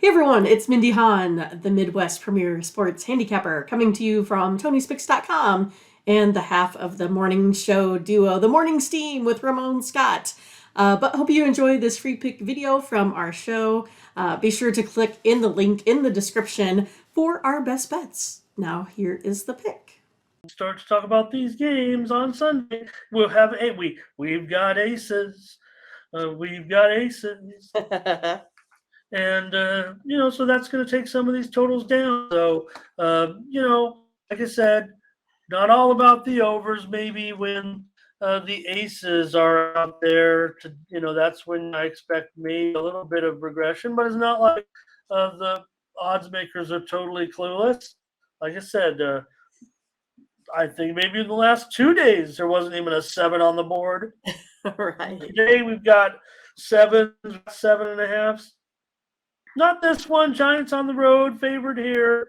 Hey everyone, it's Mindy Hahne, the Midwest premier sports handicapper, coming to you from TonySpix.com and the half of the morning show duo, The Morning Steam with Ramon Scott. But hope you enjoy this free pick video from our show. Be sure to click in the link in the description for our best bets. Now here is the pick. Start to talk about these games on Sunday. We'll have we've got aces. We've got aces. And, so that's going to take some of these totals down. So, like I said, not all about the overs. Maybe when the aces are out there, that's when I expect maybe a little bit of regression. But it's not like the odds makers are totally clueless. Like I said, I think maybe in the last 2 days there wasn't even a 7 on the board. Right. Today we've got 7, 7.5. Not this one. Giants on the road, favored here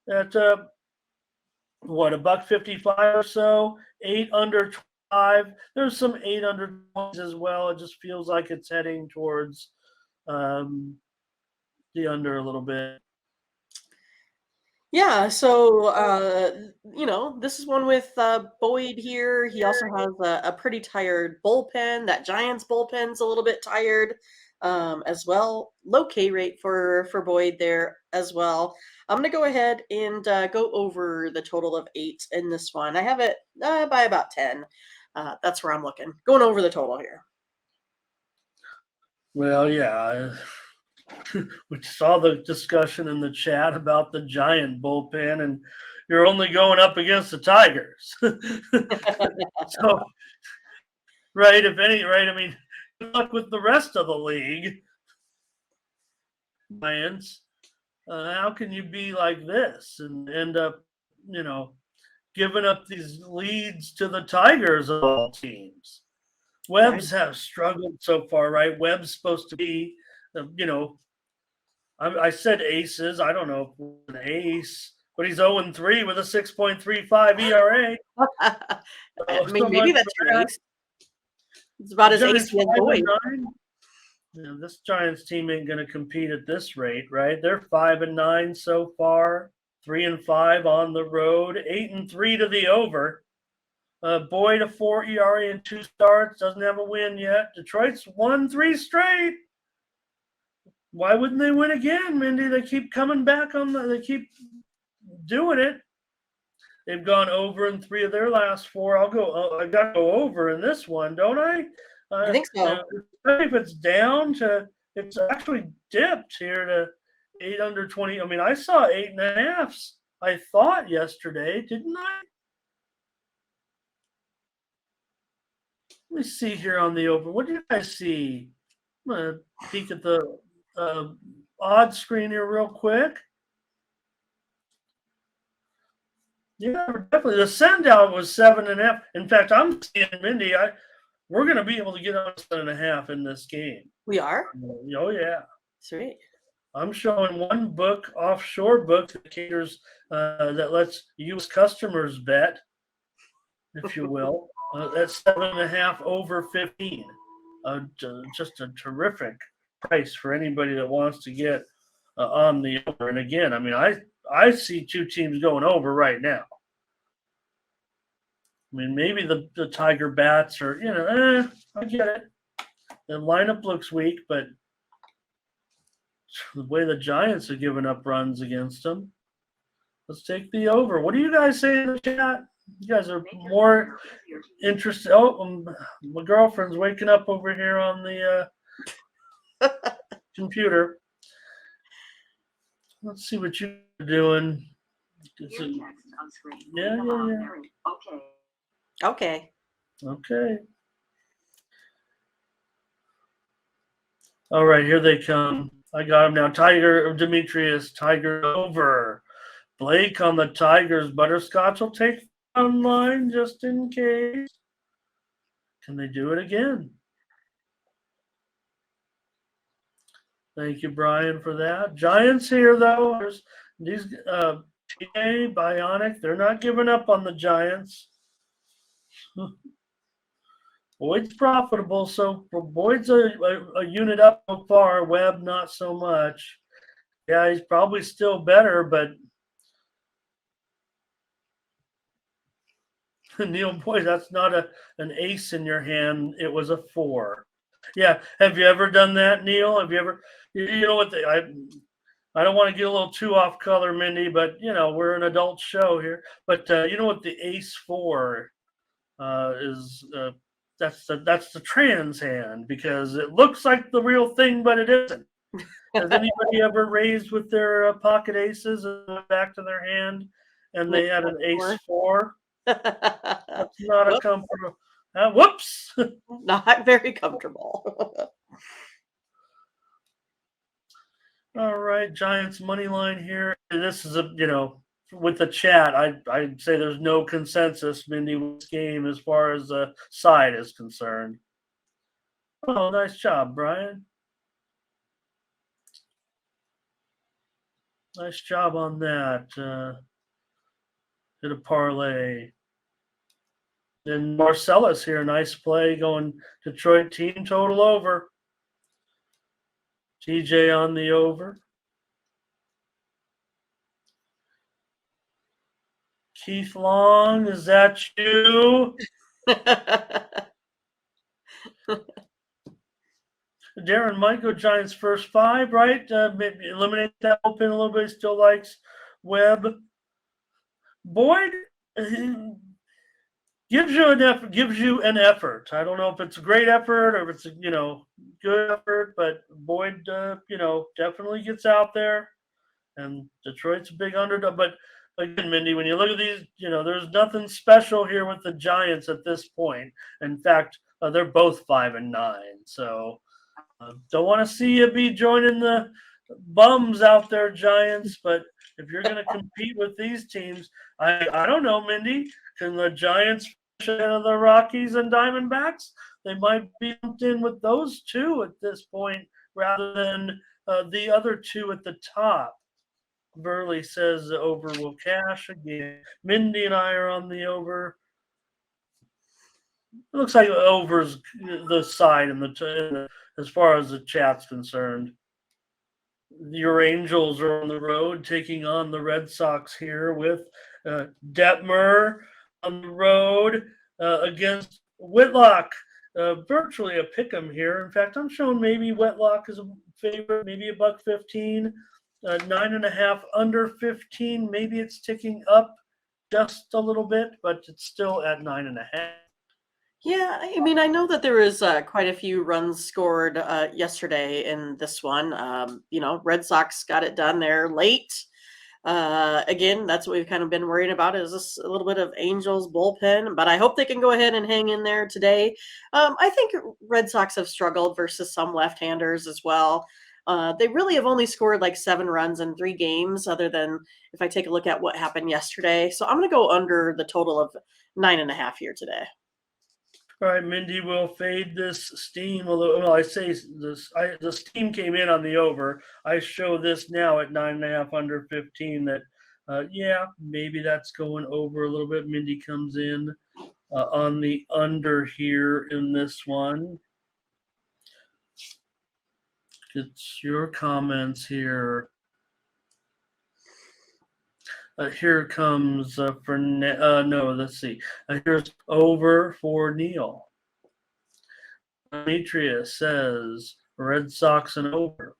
at $1.55 or so. 8 under 5. There's some 8 under 20s as well. It just feels like it's heading towards the under a little bit. Yeah, so, this is one with Boyd here. He also has a pretty tired bullpen. That Giants bullpen's a little bit tired as well. Low K rate for Boyd there as well. I'm going to go ahead and go over the total of 8 in this one. I have it by about 10. That's where I'm looking. Going over the total here. Well, yeah. We saw the discussion in the chat about the Giant bullpen, and you're only going up against the Tigers. So, right, if any, right, I mean, good luck with the rest of the league. Giants, how can you be like this and end up, giving up these leads to the Tigers of all teams? Webb's have struggled so far, right? Webb's supposed to be, I said aces. I don't know if it's an ace, but he's 0-3 with a 6.35 ERA. I mean, maybe that's your ace. It's about as ace as Boyd. This Giants team ain't going to compete at this rate, right? They're 5-9 so far, 3-5 on the road, 8-3 to the over. Boyd a 4 ERA in 2 starts, doesn't have a win yet. Detroit's won 3 straight. Why wouldn't they win again, Mindy? They keep coming back they keep doing it. They've gone over in 3 of their last 4. I got to go over in this one, don't I? I think so. If it's down to, it's actually dipped here to 8 under 20. I mean, I saw 8.5s. I thought yesterday, didn't I? Let me see here on the over. What did I see? I'm going to peek at the odds screen here real quick. Yeah, definitely. The send out was 7.5. In fact, I'm seeing Mindy. We're going to be able to get on 7.5 in this game. We are? Oh, yeah. Sweet. I'm showing one book, offshore book that caters, that lets U.S. customers bet, if you will. That's 7.5 over 15. Just a terrific price for anybody that wants to get on the over. And again, I mean, I see 2 teams going over right now. I mean, maybe the Tiger bats are, I get it. The lineup looks weak, but the way the Giants are giving up runs against them, let's take the over. What do you guys say in the chat? You guys are more interested. Oh, my girlfriend's waking up over here on the computer. Let's see what you're doing. Yeah. Okay. All right, here they come. I got him now. Demetrius, Tiger over. Blake on the Tigers. Butterscotch will take online just in case. Can they do it again? Thank you, Brian, for that. Giants here, though. There's these PA, Bionic. They're not giving up on the Giants. Boyd's profitable, so Boyd's a unit up so far. Webb, not so much. Yeah, he's probably still better, but Neil, boy, that's not an ace in your hand. It was a 4. Yeah. Have you ever done that, Neil? Have you ever? You know what? I don't want to get a little too off color, Mindy, but we're an adult show here. But you know what the ace 4 is? That's the trans hand because it looks like the real thing, but it isn't. Has anybody ever raised with their pocket aces and went back to their hand and they had an ace 4? That's not a Whoop, comfortable. Whoops! not very comfortable. All right, Giants money line here. This is with the chat. I'd say there's no consensus, Mindy, with this game as far as the side is concerned. Oh, nice job, Brian. Nice job on that. Hit a parlay. And Marcellus here, nice play going Detroit team total over. TJ on the over. Keith Long, is that you? Darren might go Giants first 5, right? Maybe eliminate that open a little bit. Still likes Webb. Boyd gives you an effort. I don't know if it's a great effort or if it's a good effort, but Boyd definitely gets out there, and Detroit's a big underdog. But again, Mindy, when you look at these, there's nothing special here with the Giants at this point. In fact, they're both 5-9, so. Don't want to see you be joining the bums out there, Giants. But if you're going to compete with these teams, I don't know, Mindy. Can the Giants finish ahead of the Rockies and Diamondbacks? They might be lumped in with those two at this point rather than the other two at the top. Burley says the over will cash again. Mindy and I are on the over. It looks like over's the side as far as the chat's concerned. Your Angels are on the road taking on the Red Sox here with Detmer on the road against Whitlock. Virtually a pick 'em here. In fact, I'm showing maybe Whitlock is a favorite, maybe a $1.15, 9.5 under 15. Maybe it's ticking up just a little bit, but it's still at 9.5. Yeah, I mean, I know that there was quite a few runs scored yesterday in this one. Red Sox got it done there late. Again, that's what we've kind of been worrying about is this a little bit of Angels bullpen, but I hope they can go ahead and hang in there today. I think Red Sox have struggled versus some left-handers as well. They really have only scored like 7 runs in 3 games, other than if I take a look at what happened yesterday. So I'm going to go under the total of 9.5 here today. All right, Mindy will fade this steam. Although, I say the steam came in on the over. I show this now at 9.5 under 15. That, maybe that's going over a little bit. Mindy comes in on the under here in this one. It's your comments here. Here comes for no. Let's see. Here's over for Neil. Demetrius says Red Sox and over.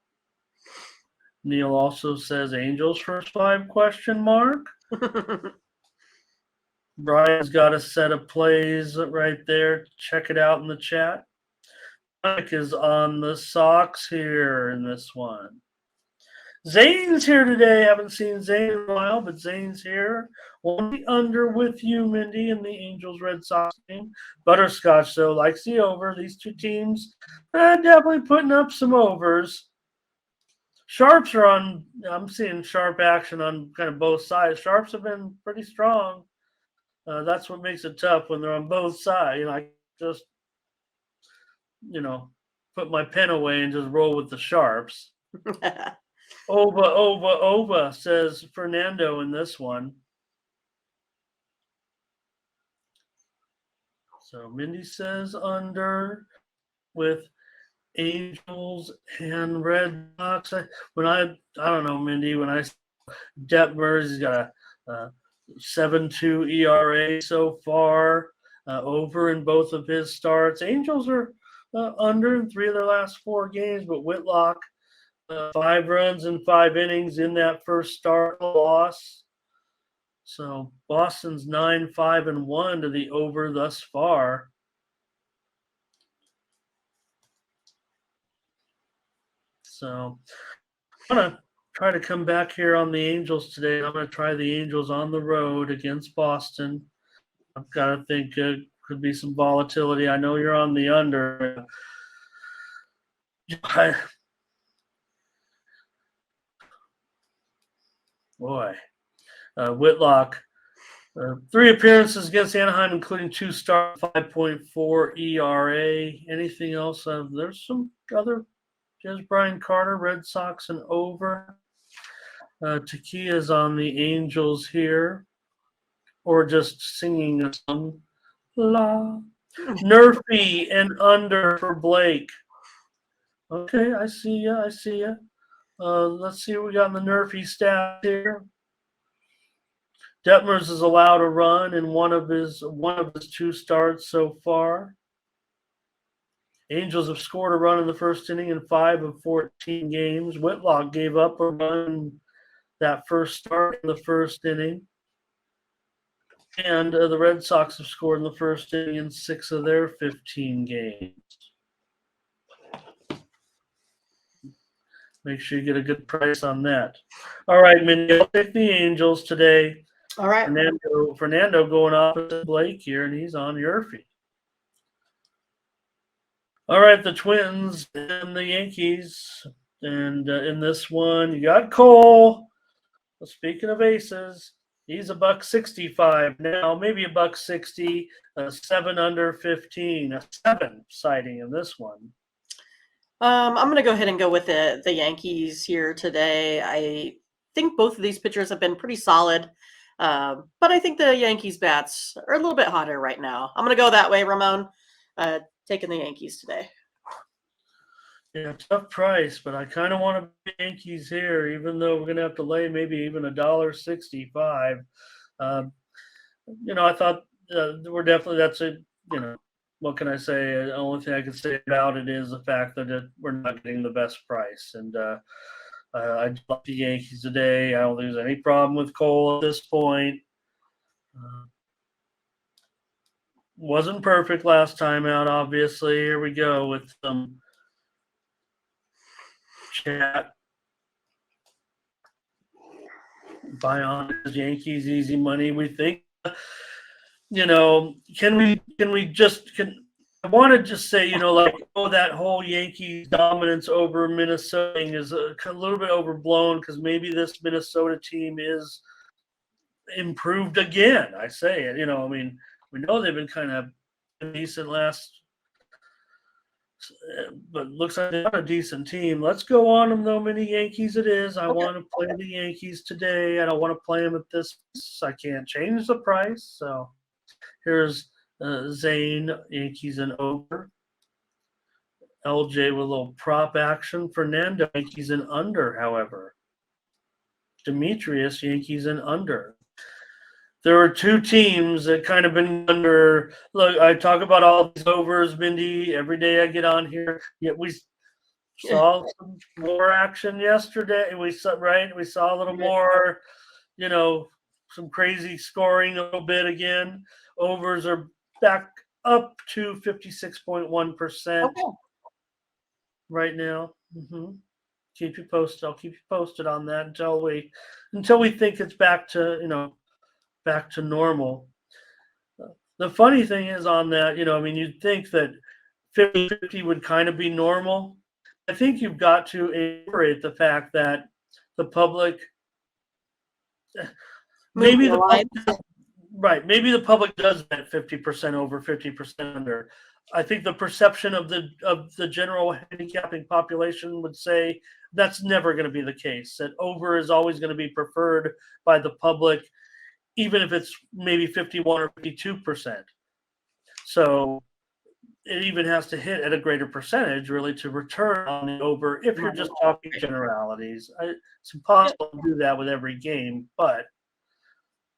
Neil also says Angels first 5 ? Brian's got a set of plays right there. Check it out in the chat. Mike is on the Sox here in this one. Zane's here today. Haven't seen Zane in a while, but Zane's here. Won't be under with you, Mindy, in the Angels Red Sox game. Butterscotch, though, likes the over. These two teams definitely putting up some overs. Sharps are on. I'm seeing sharp action on kind of both sides. Sharps have been pretty strong. That's what makes it tough when they're on both sides. I just, put my pen away and just roll with the sharps. Ova, says Fernando in this one. So Mindy says under with Angels and Red Sox. I don't know, Mindy. When I Detmers, he's got a 7.2 ERA so far, over in both of his starts. Angels are under in 3 of their last 4 games, but Whitlock, 5 runs in 5 innings in that first start loss. So Boston's 9-5-1 to the over thus far. So I'm going to try to come back here on the Angels today. I'm going to try the Angels on the road against Boston. I've got to think could be some volatility. I know you're on the under. Whitlock, 3 appearances against Anaheim, including 2 starts, 5.4 ERA. Anything else? There's some other. There's Brian Carter, Red Sox, and over. Takia's on the Angels here, or just singing a song. La. Nerfy and under for Blake. Okay, I see ya. Let's see what we got in the Nerfy stats here. Detmers is allowed a run in one of his 2 starts so far. Angels have scored a run in the first inning in 5 of 14 games. Whitlock gave up a run that first start in the first inning. And the Red Sox have scored in the first inning in 6 of their 15 games. Make sure you get a good price on that. All right, Mindy, I'll take the Angels today. All right. Fernando going opposite Blake here, and he's on Yerfy. All right, the Twins and the Yankees. And in this one, you got Cole. Well, speaking of aces, he's $1.65 now, maybe $1.60, 7 under 15, a 7 sighting in this one. I'm going to go ahead and go with the Yankees here today. I think both of these pitchers have been pretty solid, but I think the Yankees bats are a little bit hotter right now. I'm going to go that way, Ramon, taking the Yankees today. Yeah, tough price, but I kind of want to be Yankees here, even though we're going to have to lay maybe even $1.65. I thought we're definitely, what can I say? The only thing I can say about it is the fact that we're not getting the best price. And I love the Yankees today. I don't think there's any problem with Cole at this point. Wasn't perfect last time out, obviously. Here we go with some chat. Buy on Yankees, easy money. We think, can we just I want to just say, that whole Yankees dominance over Minnesota is a little bit overblown, because maybe this Minnesota team is improved again. I say it, we know they've been kind of decent last, but looks like they're not a decent team. Let's go on them, though. Many Yankees it is. I want to play the Yankees today. I don't want to play them at this. I can't change the price. So here's Zane, Yankees and over. LJ with a little prop action. Fernando, Yankees and under, however. Demetrius, Yankees and under. There are 2 teams that kind of been under. Look, I talk about all these overs, Mindy, every day I get on here. Yet we saw some more action yesterday. We saw a little more, some crazy scoring a little bit again. Overs are back up to 56.1% right now. Keep you posted. I'll keep you posted on that until we think it's back to normal. The funny thing is on that, you'd think that 50-50 would kind of be normal. I think you've got to incorporate the fact that the public, maybe the public does bet 50% over, 50% under. I think the perception of the general handicapping population would say that's never going to be the case. That over is always going to be preferred by the public, even if it's maybe 51 or 52%. So it even has to hit at a greater percentage really to return on the over if you're just talking generalities. It's impossible to do that with every game, but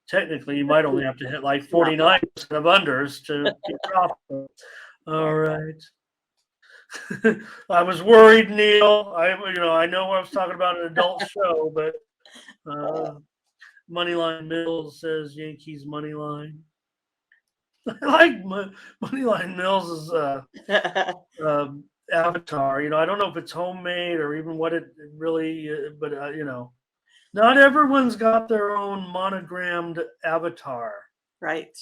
technically you might only have to hit like 49% of unders to get profitable. All right. I was worried, Neil. I know I was talking about an adult show, but Moneyline Mills says Yankees money line. I like Moneyline Mills' avatar. I don't know if it's homemade or even what it really, but not everyone's got their own monogrammed avatar. Right.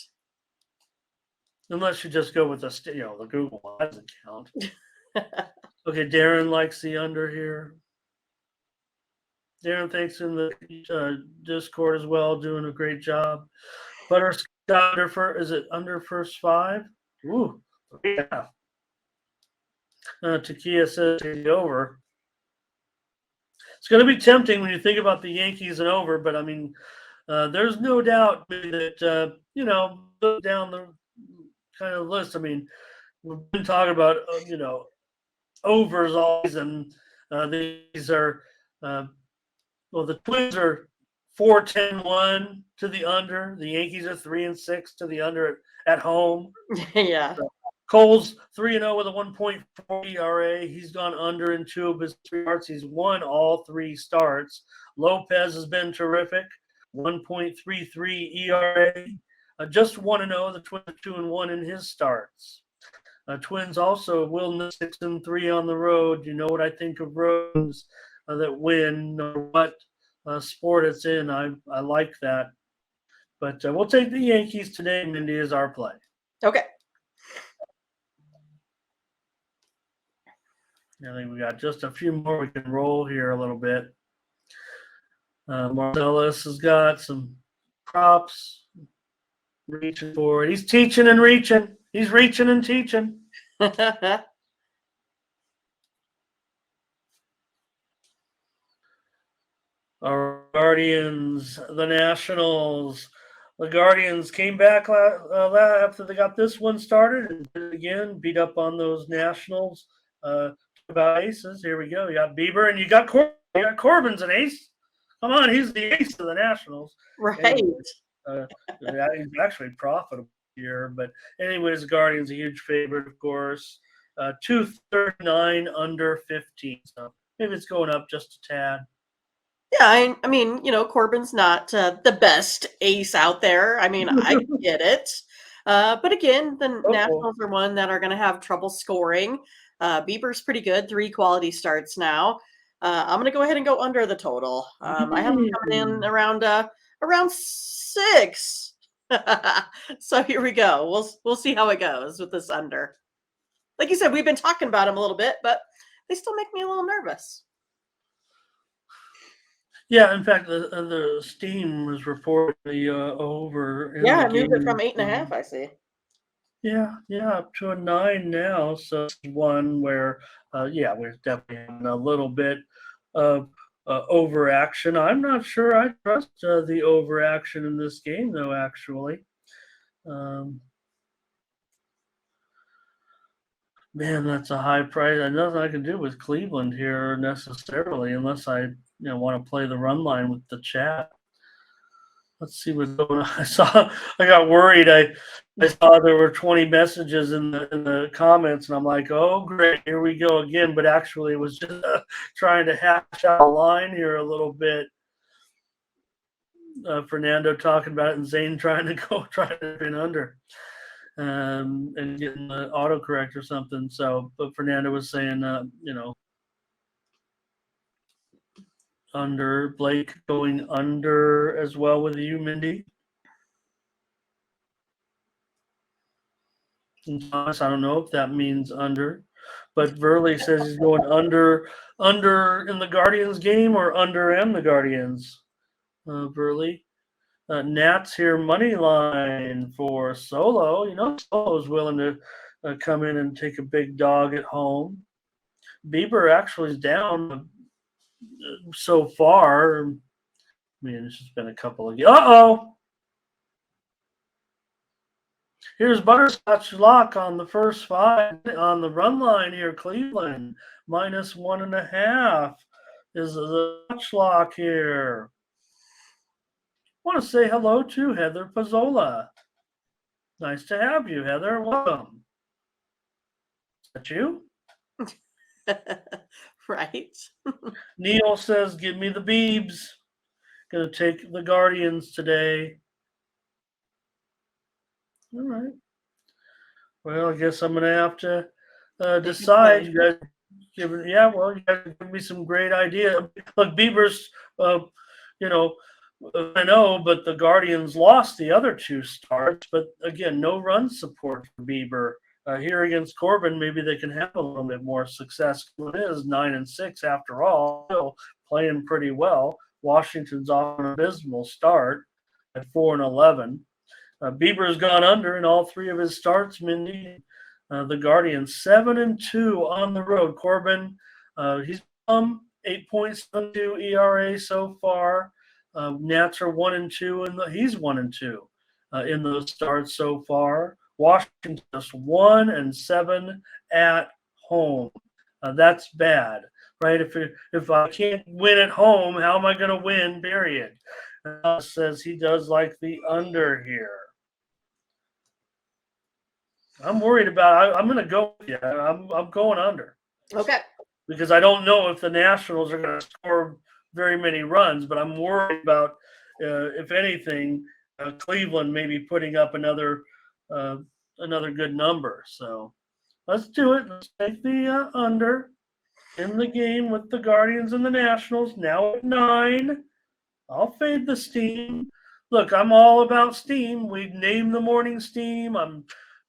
Unless you just go with the Google one. That doesn't count. Okay, Darren likes the under here. Darren, thanks in the Discord as well, doing a great job. Butterscotch is it under first 5? Ooh, yeah. Takia says the over. It's going to be tempting when you think about the Yankees and over, but I mean, there's no doubt that down the kind of list. I mean, we've been talking about overs always, and these are the Twins are 4-10-1 to the under. The Yankees are 3-6 to the under at home. Yeah. Cole's 3-0 with a 1.4 ERA. He's gone under in 2 of his 3 starts. He's won all 3 starts. Lopez has been terrific, 1.33 ERA. Just 1-0. The Twins are 2-1 in his starts. Twins also will 6-3 on the road. You know what I think of roads that win, or what sport it's in. I like that. But we'll take the Yankees today. Mindy is our play. Okay. I think we got just a few more. We can roll here a little bit. Marcellus has got some props. Reaching for it. He's teaching and reaching. He's reaching and teaching. Our Guardians, the Nationals. The Guardians came back after they got this one started and did it again, beat up on those Nationals. About aces. Here we go. You got Bieber and you got Corbin. You got Corbin's an ace. Come on, he's the ace of the Nationals. Right. He's actually profitable here. But anyways, the Guardians a huge favorite, of course. 239 under 15. So maybe it's going up just a tad. Yeah, I mean, Corbin's not the best ace out there. I mean, I get it. But again, the Nationals are one that are going to have trouble scoring. Bieber's pretty good, 3 quality starts now. I'm going to go ahead and go under the total. I have him coming in around 6. So here we go. We'll see how it goes with this under. Like you said, we've been talking about him a little bit, but they still make me a little nervous. Yeah, in fact, the Steam was reportedly over. Yeah, I moved it from 8.5. I see. Yeah, up to a 9 now. So it's one where, we're definitely having a little bit of overaction. I'm not sure I trust the overaction in this game, though. Actually, man, that's a high price. Nothing I can do with Cleveland here necessarily, unless I want to play the run line with the chat. Let's see what's going on. I got worried. I saw there were 20 messages in the comments, and I'm like, oh great, here we go again. But actually, it was just trying to hash out a line here a little bit. Fernando talking about it, and Zane trying to pin under, and getting the autocorrect or something. So, but Fernando was saying, under. Blake going under as well with you, Mindy. And Thomas, I don't know if that means under, but Verley says he's going under in the Guardians game or under and the Guardians. Verley. Nats here, money line for Solo. Solo's willing to come in and take a big dog at home. Bieber actually is down so far. I mean, it's just been a couple of. Uh-oh. Here's Butterscotch Lock on the first 5 on the run line here. Cleveland -1.5 is the Scotch Lock here. Want to say hello to Heather Pazzola. Nice to have you, Heather. Welcome. Is that you? Right. Neil says, give me the Beebs. Gonna take the Guardians today. All right. Well, I guess I'm gonna have to decide. You guys you guys give me some great idea. Look, Bieber's, I know, but the Guardians lost the other 2 starts. But again, no run support for Bieber. Here against Corbin, maybe they can have a little bit more success. It is 9-6 after all, still playing pretty well. Washington's off an abysmal start at 4-11. Bieber's gone under in all 3 of his starts. Mindy, the Guardians 7-2 on the road. Corbin, he's 8.72 ERA so far. Nats are 1-2, and he's 1-2 in those starts so far. Washington just 1-7 at home. That's bad, right? If I can't win at home, how am I going to win? Period. Says he does like the under here. I'm worried about. I'm going to go. Yeah, I'm going under. Okay. Because I don't know if the Nationals are going to score very many runs, but I'm worried about if anything, Cleveland maybe putting up another good number. So let's do it. Let's take the under in the game with the Guardians and the Nationals. Now at 9. I'll fade the steam. Look, I'm all about steam. We named the morning steam. I'm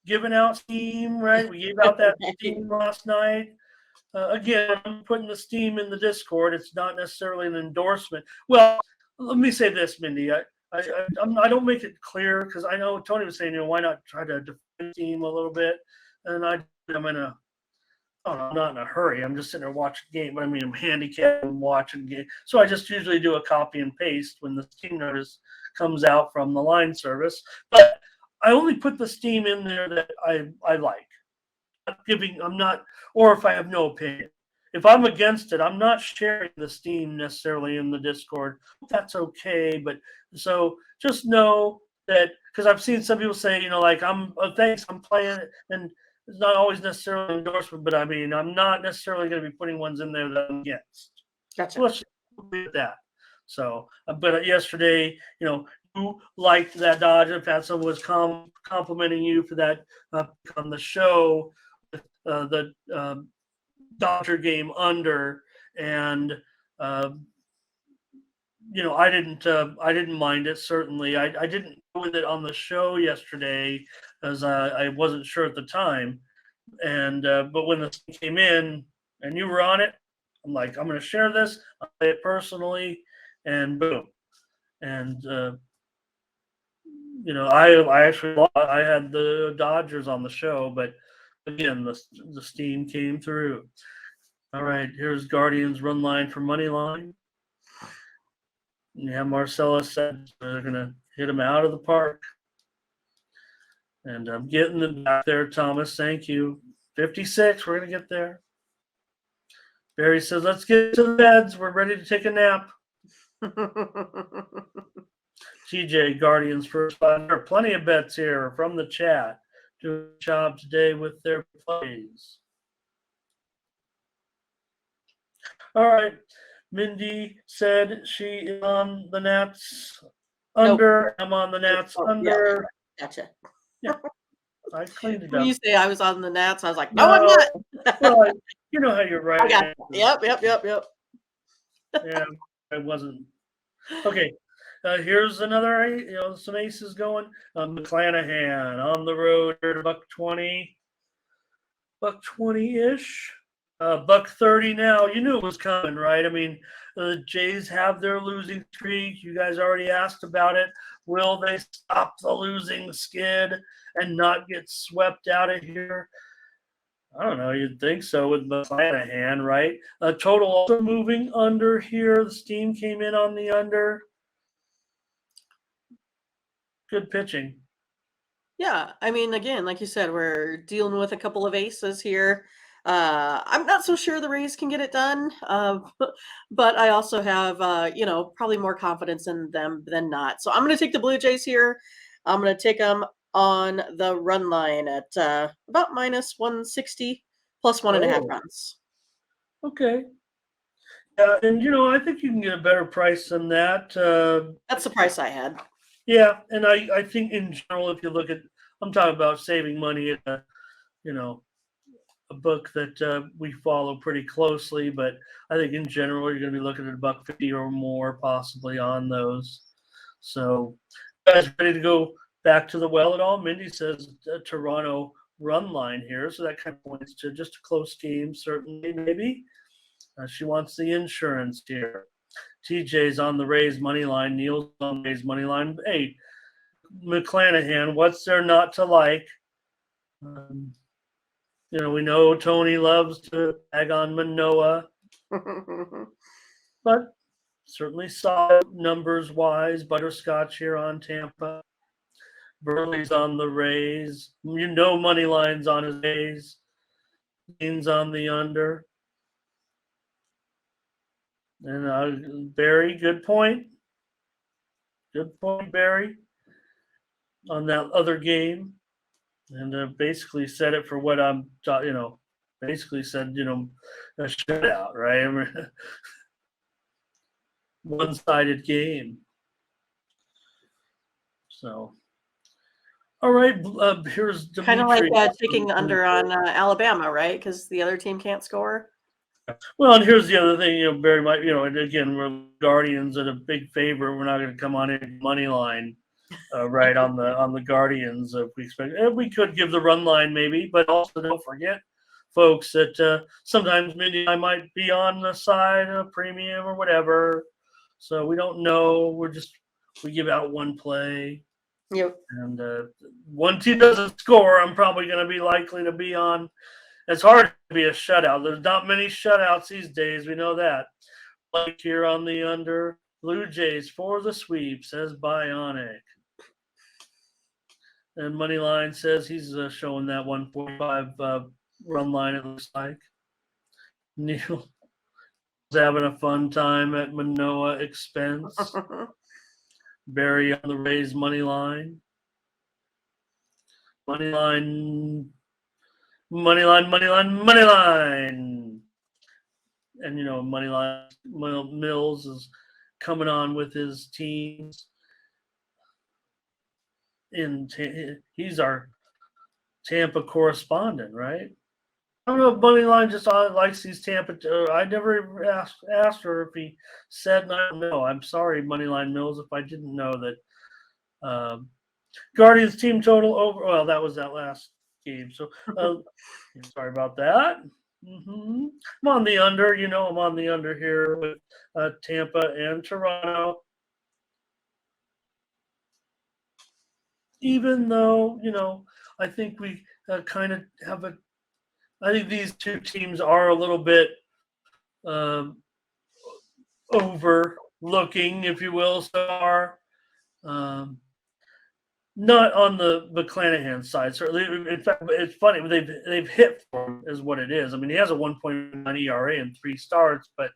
giving out steam, right? We gave out that steam last night. Again, I'm putting the steam in the Discord. It's not necessarily an endorsement. Well, let me say this, Mindy. I don't make it clear because I know Tony was saying, why not try to defend steam a little bit? And I'm not in a hurry. I'm just sitting there watching the game. But I mean, I'm handicapping, watching the game. So I just usually do a copy and paste when the steam notice comes out from the line service. But I only put the steam in there that I like. Or if I have no opinion. If I'm against it, I'm not sharing the steam necessarily in the Discord. That's okay. But so just know that, because I've seen some people say, thanks, I'm playing it. And it's not always necessarily an endorsement, but I mean, I'm not necessarily going to be putting ones in there that I'm against. Gotcha. So let's just leave it at that. So, but yesterday, you liked that Dodge. In fact, someone was complimenting you for that on the show, the Dodger game under, and I didn't mind it. Certainly, I didn't go with it on the show yesterday as I wasn't sure at the time, and but when this came in and you were on it, I'm like, I'm going to share this. I'll play it personally, and boom, and I had the Dodgers on the show, but again, the steam came through. All right, here's Guardians run line for money line. Yeah, Marcella said they're going to hit him out of the park. And I'm getting them back there, Thomas. Thank you. 56, we're going to get there. Barry says, let's get to the beds. We're ready to take a nap. TJ, Guardians first. There are plenty of bets here from the chat. Doing a job today with their plays. All right. Mindy said she is on the Nats under. Nope. I'm on the Nats under. Yeah. Gotcha. Yeah. I cleaned it up. When you say I was on the Nats, I was like, no, I'm not. Well, you know how you're right. Yep. Yeah, I wasn't. Okay. Here's another, some aces going. McClanahan on the road here to $120. $120-ish. $130 now. You knew it was coming, right? I mean, the Jays have their losing streak. You guys already asked about it. Will they stop the losing skid and not get swept out of here? I don't know. You'd think so with McClanahan, right? Total also moving under here. The steam came in on the under. Good pitching. Yeah, I mean, again, like you said, we're dealing with a couple of aces here. I'm not so sure the Rays can get it done, but I also have, probably more confidence in them than not. So I'm going to take the Blue Jays here. I'm going to take them on the run line at about minus 160 plus 1.5 Oh, runs. okay. Yeah, and I think you can get a better price than that. That's the price I had. Yeah, and I think in general, if you look at, I'm talking about saving money at you know a book that we follow pretty closely, but I think in general you're going to be looking at $1.50 or more possibly on those. So, guys, ready to go back to the well at all? Mindy says Toronto run line here, so that kind of points to just a close game, certainly, maybe. She wants the insurance here. TJ's on the Rays money line. Neil's on the Rays money line. Hey, McClanahan, what's there not to like? Um, we know Tony loves to bag on Manoah, but certainly solid numbers wise. Butterscotch here on Tampa. Burley's on the Rays. Money lines on his Rays. Dean's on the under. And Barry, good point. Good point, Barry, on that other game. And basically said it for what basically said, a shutout, right? I mean, one-sided game. So, all right, here's Kind of like Dimitri. taking the under on Alabama, right? Because the other team can't score. Well, and here's the other thing, Barry might, and again, we're Guardians at a big favorite. We're not going to come on in money line, right on the Guardians. If we expect, we could give the run line maybe, but also don't forget, folks, that sometimes Mindy and I might be on the side of premium or whatever. So we don't know. We give out one play. Yep. And one team doesn't score, I'm probably going to be likely to be on. It's hard to be a shutout. There's not many shutouts these days. We know that. Like here on the under, Blue Jays for the sweep, says Bionic. And Moneyline says he's showing that 145 run line, it looks like. Neil's having a fun time at Manoah expense. Barry on the Rays money line. Moneyline. And, Moneyline Mills is coming on with his teams. He's our Tampa correspondent, right? I don't know if Moneyline just likes these Tampa. I never asked her if he said, and I don't know. I'm sorry, Moneyline Mills, if I didn't know that. Guardians team total over. Well, that was that last game. So sorry about that. I'm on the under. I'm on the under here with Tampa and Toronto. Even though, I think we kind of have I think these two teams are a little bit overlooking, if you will, so far. Not on the McClanahan side, certainly. In fact, it's funny. They've hit for him, is what it is. I mean, he has a 1.9 ERA in 3 starts, but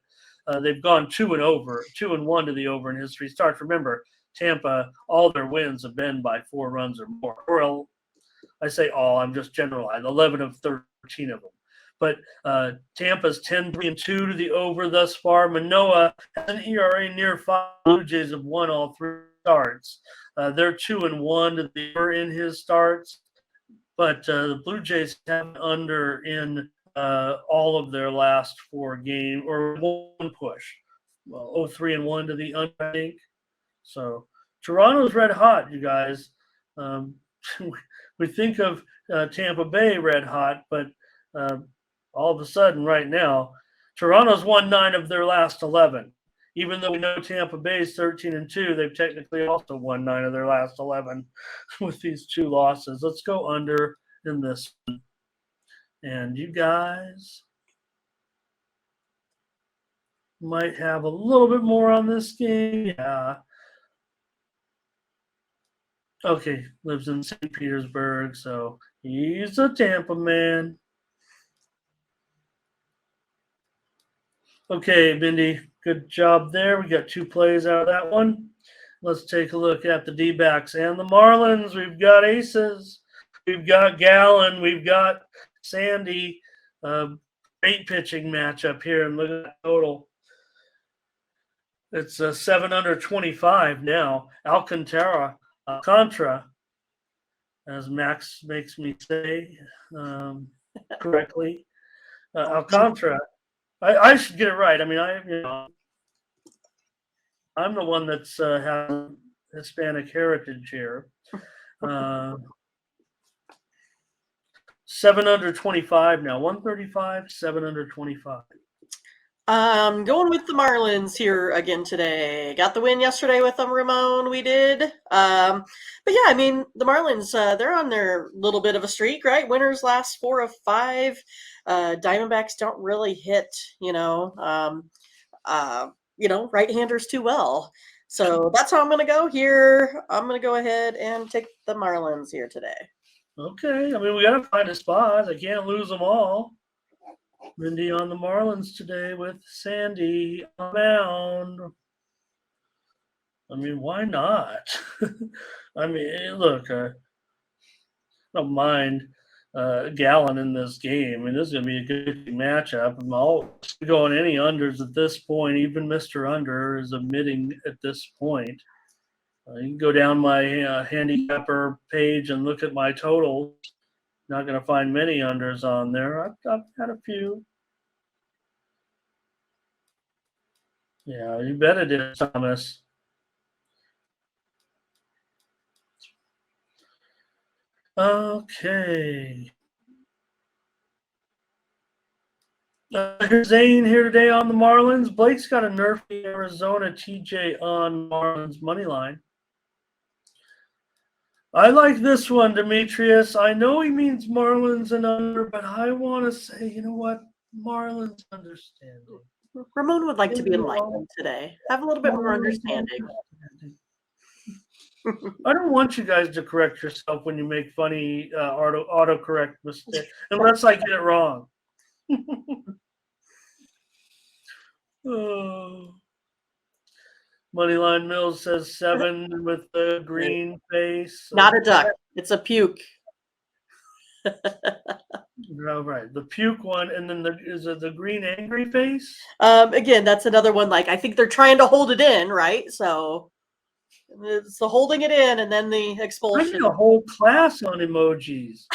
they've gone 2-1 to the over in his 3 starts. Remember, Tampa, all their wins have been by 4 runs or more. Or I say all, I'm just generalizing. 11 of 13 of them. But Tampa's 10-3-2 to the over thus far. Manoah has an ERA near 5. Blue Jays have won all 3 starts. They're 2-1 to the over in his starts. But the Blue Jays have under in all of their last 4 games, or one push. 0-3-1 to the under, I think. So Toronto's red hot, you guys. We think of Tampa Bay red hot, but all of a sudden right now, Toronto's won 9 of their last 11. Even though we know Tampa Bay's 13-2, they've technically also won 9 of their last 11 with these 2 losses. Let's go under in this one. And you guys might have a little bit more on this game. Yeah. Okay, lives in St. Petersburg, so he's a Tampa man. Okay, Mindy, good job there. We got 2 plays out of that one. Let's take a look at the D-backs and the Marlins. We've got aces. We've got Gallen. We've got Sandy. Great pitching matchup here, and look at that total. It's 7 under 25 now. Alcantara, as Max makes me say correctly. Alcantara. I should get it right. I mean, I'm the one that's has Hispanic heritage here. 7 under 25 now. 135, 7 under 25. Going with the Marlins here again today. Got the win yesterday with them, Ramon. We did. But yeah, I mean, the Marlins, they're on their little bit of a streak, right? Winners last 4 of 5. Diamondbacks don't really hit, right-handers too well. So that's how I'm going to go here. I'm going to go ahead and take the Marlins here today. Okay. I mean, we got to find a spot. I can't lose them all. Mindy on the Marlins today with Sandy on the mound. I mean, why not? I mean, look, I don't mind Gallen in this game. I mean, this is going to be a good matchup. I'm all going any unders at this point. Even Mr. Under is admitting at this point. You can go down my handicapper page and look at my totals. Not going to find many unders on there. I've had a few. Yeah, you bet it is, Thomas. Okay. Here's Zane here today on the Marlins. Blake's got a nerfy Arizona TJ on Marlins money line. I like this one, Demetrius. I know he means Marlins and under, but I want to say, you know what? Marlins understanding. Ramon would like to be enlightened today. Have a little bit more understanding. I don't want you guys to correct yourself when you make funny autocorrect mistakes, unless I get it wrong. Oh. Moneyline Mills says 7 with the green face. Not a duck. It's a puke. Oh, right. The puke one, and then is it the green angry face? Again, that's another one. Like, I think they're trying to hold it in, right? So it's the holding it in, and then the I expulsion. need a whole class on emojis.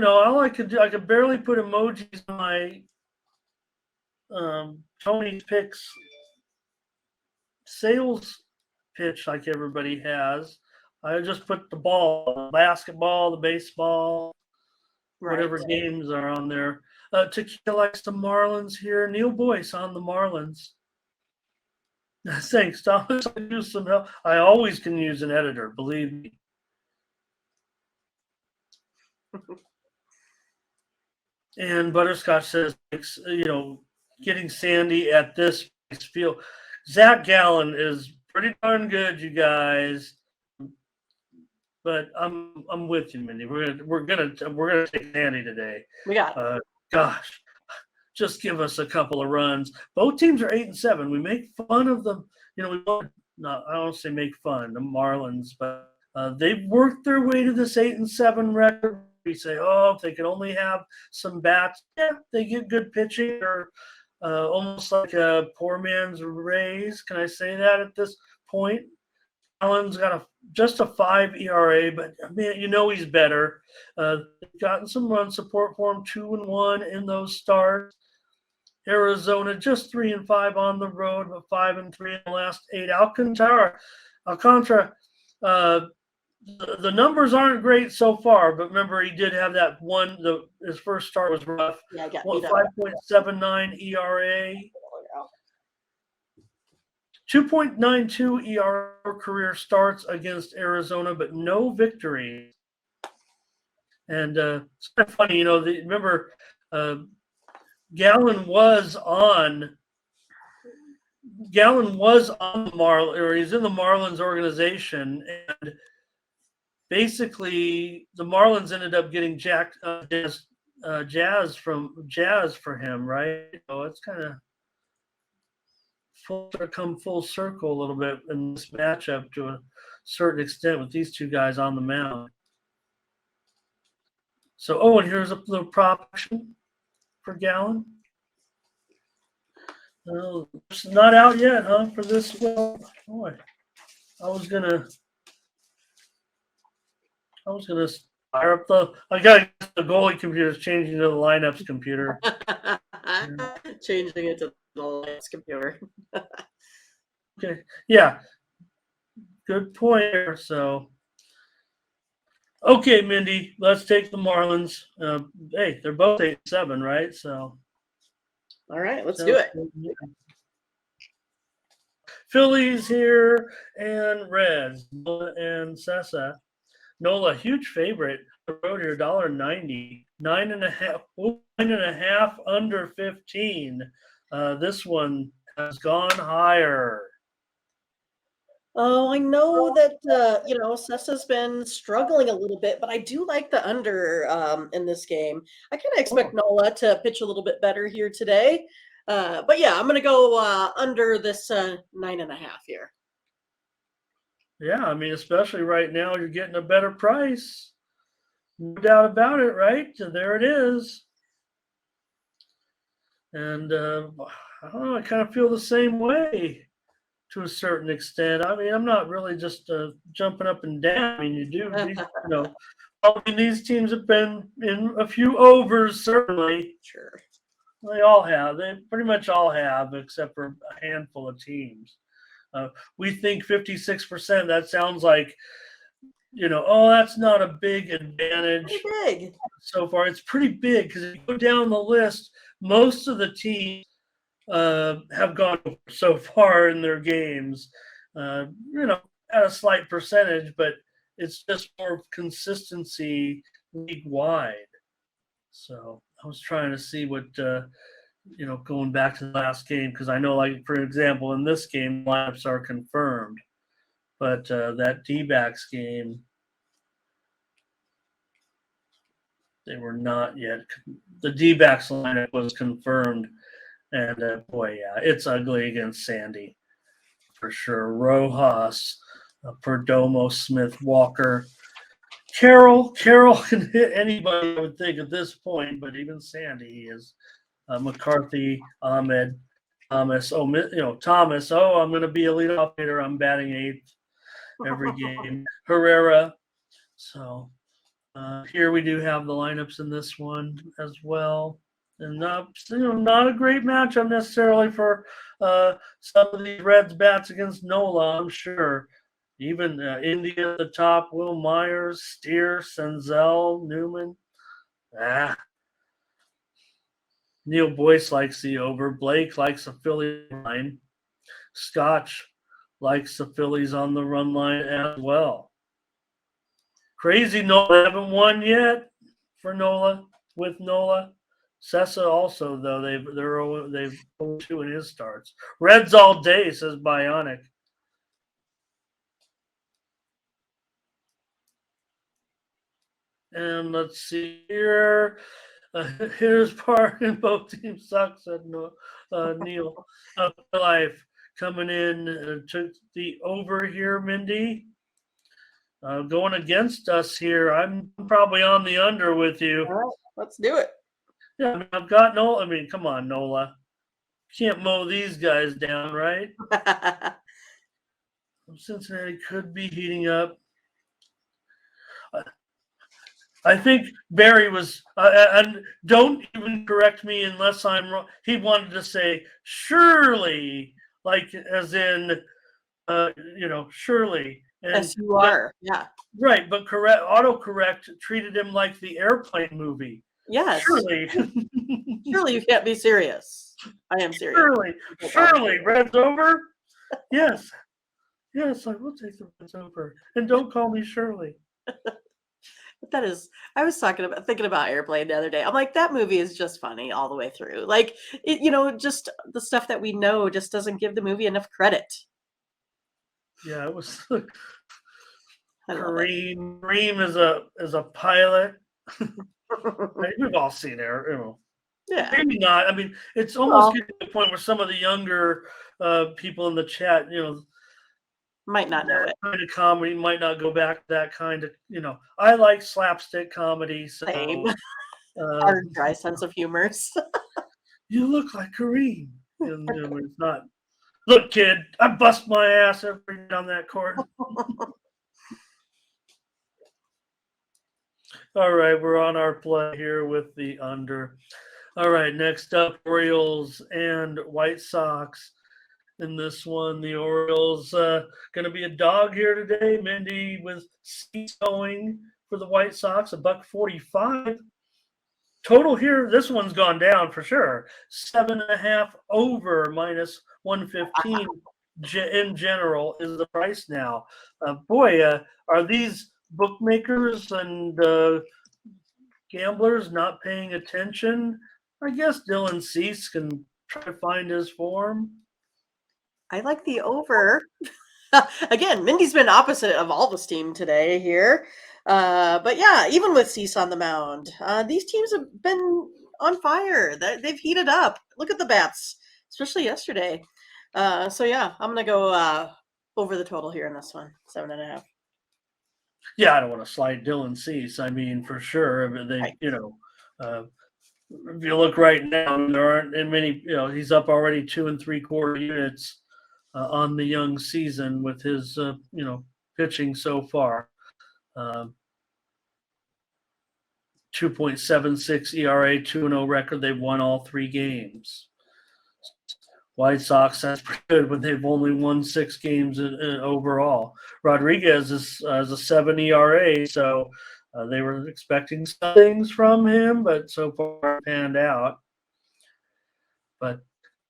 All I could barely put emojis on my Tony's Picks sales pitch like everybody has. I just put the ball, the basketball, the baseball, whatever games are on there. Tequila likes the Marlins here. Neil Boyce on the Marlins. Thanks, Thomas. I use some help. I always can use an editor, believe me. And Butterscotch says, getting Sandy at this field. Zach Gallen is pretty darn good, you guys. But I'm with you, Mindy. We're gonna take Sandy today. We got gosh, just give us a couple of runs. Both teams are 8-7. We make fun of them. I don't say make fun the Marlins, but they've worked their way to this 8-7 record. We say, if they could only have some bats, yeah, they get good pitching, or almost like a poor man's Rays. Can I say that at this point? Allen's got just a 5 ERA, but man, he's better. They've gotten some run support for him, 2-1 in those starts. Arizona just 3-5 on the road, but 5-3 in the last 8. Alcantara, the numbers aren't great so far, but remember he did have that one. His first start was rough. Yeah, 5.79 ERA. 2.92 ERA career starts against Arizona, but no victory. And it's kind of funny, remember Gallen was on Gallen was on the Marlins, or he's in the Marlins organization, and basically the Marlins ended up getting Jazz for him, right? So it's kind of come full circle a little bit in this matchup to a certain extent with these two guys on the mound. So, and here's a little prop action for Gallen. It's not out yet, huh? For this, well, boy, I was gonna fire up I got the goalie computer is changing to the lineups computer. Changing it to the lineups computer. Okay, yeah, good point there. So, okay, Mindy, let's take the Marlins. Hey, they're both 8-7, right? So, all right, let's do it. Yeah. Phillies here and Reds and Sessa. Nola, huge favorite. The road here, $1.90, 9.5 under 15. This one has gone higher. Oh, I know that Sessa's been struggling a little bit, but I do like the under in this game. I kind of expect Nola to pitch a little bit better here today. But yeah, I'm going to go under this 9.5 here. Yeah, I mean, especially right now, you're getting a better price. No doubt about it, right? So there it is. And I don't know, I kind of feel the same way to a certain extent. I mean, I'm not really just jumping up and down. I mean, you do, I mean, these teams have been in a few overs, certainly. Sure. They all have. They pretty much all have, except for a handful of teams. We think 56%. That sounds like, that's not a big advantage. Pretty big. So far. It's pretty big because if you go down the list, most of the teams have gone so far in their games, at a slight percentage, but it's just more consistency league-wide. So I was trying to see what going back to the last game, because I know, like, for example, in this game, lineups are confirmed. But that D-backs game, they were not yet. The D-backs lineup was confirmed. And, boy, yeah, it's ugly against Sandy, for sure. Rojas, Perdomo, Smith, Walker. Carroll can hit anybody, I would think, at this point, but even Sandy is. McCarthy, Ahmed, Thomas. Thomas. Oh, I'm going to be a leadoff hitter. I'm batting 8th every game. Herrera. So here we do have the lineups in this one as well. And not a great matchup necessarily for some of these Reds bats against Nola, I'm sure. Even India at the top, Will Myers, Steer, Senzel, Newman. Neil Boyce likes the over. Blake likes the Philly line. Scotch likes the Phillies on the run line as well. Crazy Nola haven't won yet for Nola with Nola. Sessa also, though, they've 2 in his starts. Reds all day, says Bionic. And let's see here. Here's part in both teams suck, said Neil. Life coming in took the over here, Mindy. Going against us here. I'm probably on the under with you. All right, let's do it. Yeah, I mean, I've got Nola. I mean, come on, Nola. Can't mow these guys down, right? Cincinnati could be heating up. I think Barry was, and don't even correct me unless I'm wrong. He wanted to say surely, like as in, surely. And, yes, you are. Yeah. Right, but autocorrect treated him like the airplane movie. Yes. Surely. Surely you can't be serious. I am serious. Surely, Reds over? Yes. Yes, I will take the Reds over. And don't call me Shirley. That is, I was thinking about Airplane the other day. I'm like, that movie is just funny all the way through. Like, just the stuff that we know just doesn't give the movie enough credit. Yeah, it was I love it. Kareem is a pilot. We've all seen it. Yeah. Maybe not. I mean, it's almost Well, getting to the point where some of the younger people in the chat, might not know that it. kind of comedy might not go back to that kind of. I like slapstick comedy, so Same. uh, Our dry sense of humor. you look like Kareem. And, it's not. Look, kid, I bust my ass every day on that court. All right, we're on our play here with the under. All right, next up, Orioles and White Sox. In this one, the Orioles going to be a dog here today. Mindy with seats going for the White Sox, $1.45. Total here, this one's gone down for sure. 7.5 over minus 115 in general is the price now. Are these bookmakers and gamblers not paying attention? I guess Dylan Cease can try to find his form. I like the over. Again, Mindy's been opposite of Alva's team today here. But yeah, even with Cease on the mound, these teams have been on fire. They've heated up. Look at the bats, especially yesterday. So yeah, I'm gonna go over the total here in this one, 7.5. Yeah, I don't want to slide Dylan Cease. I mean, for sure. But Right. if you look right now, there aren't many. He's up already 2 3/4 units on the young season with his pitching so far. 2.76 ERA, 2-0 record. They've won all 3 games. White Sox, that's pretty good when they've only won 6 games overall. Rodriguez has a 7 ERA, so they were expecting some things from him, but so far panned out. But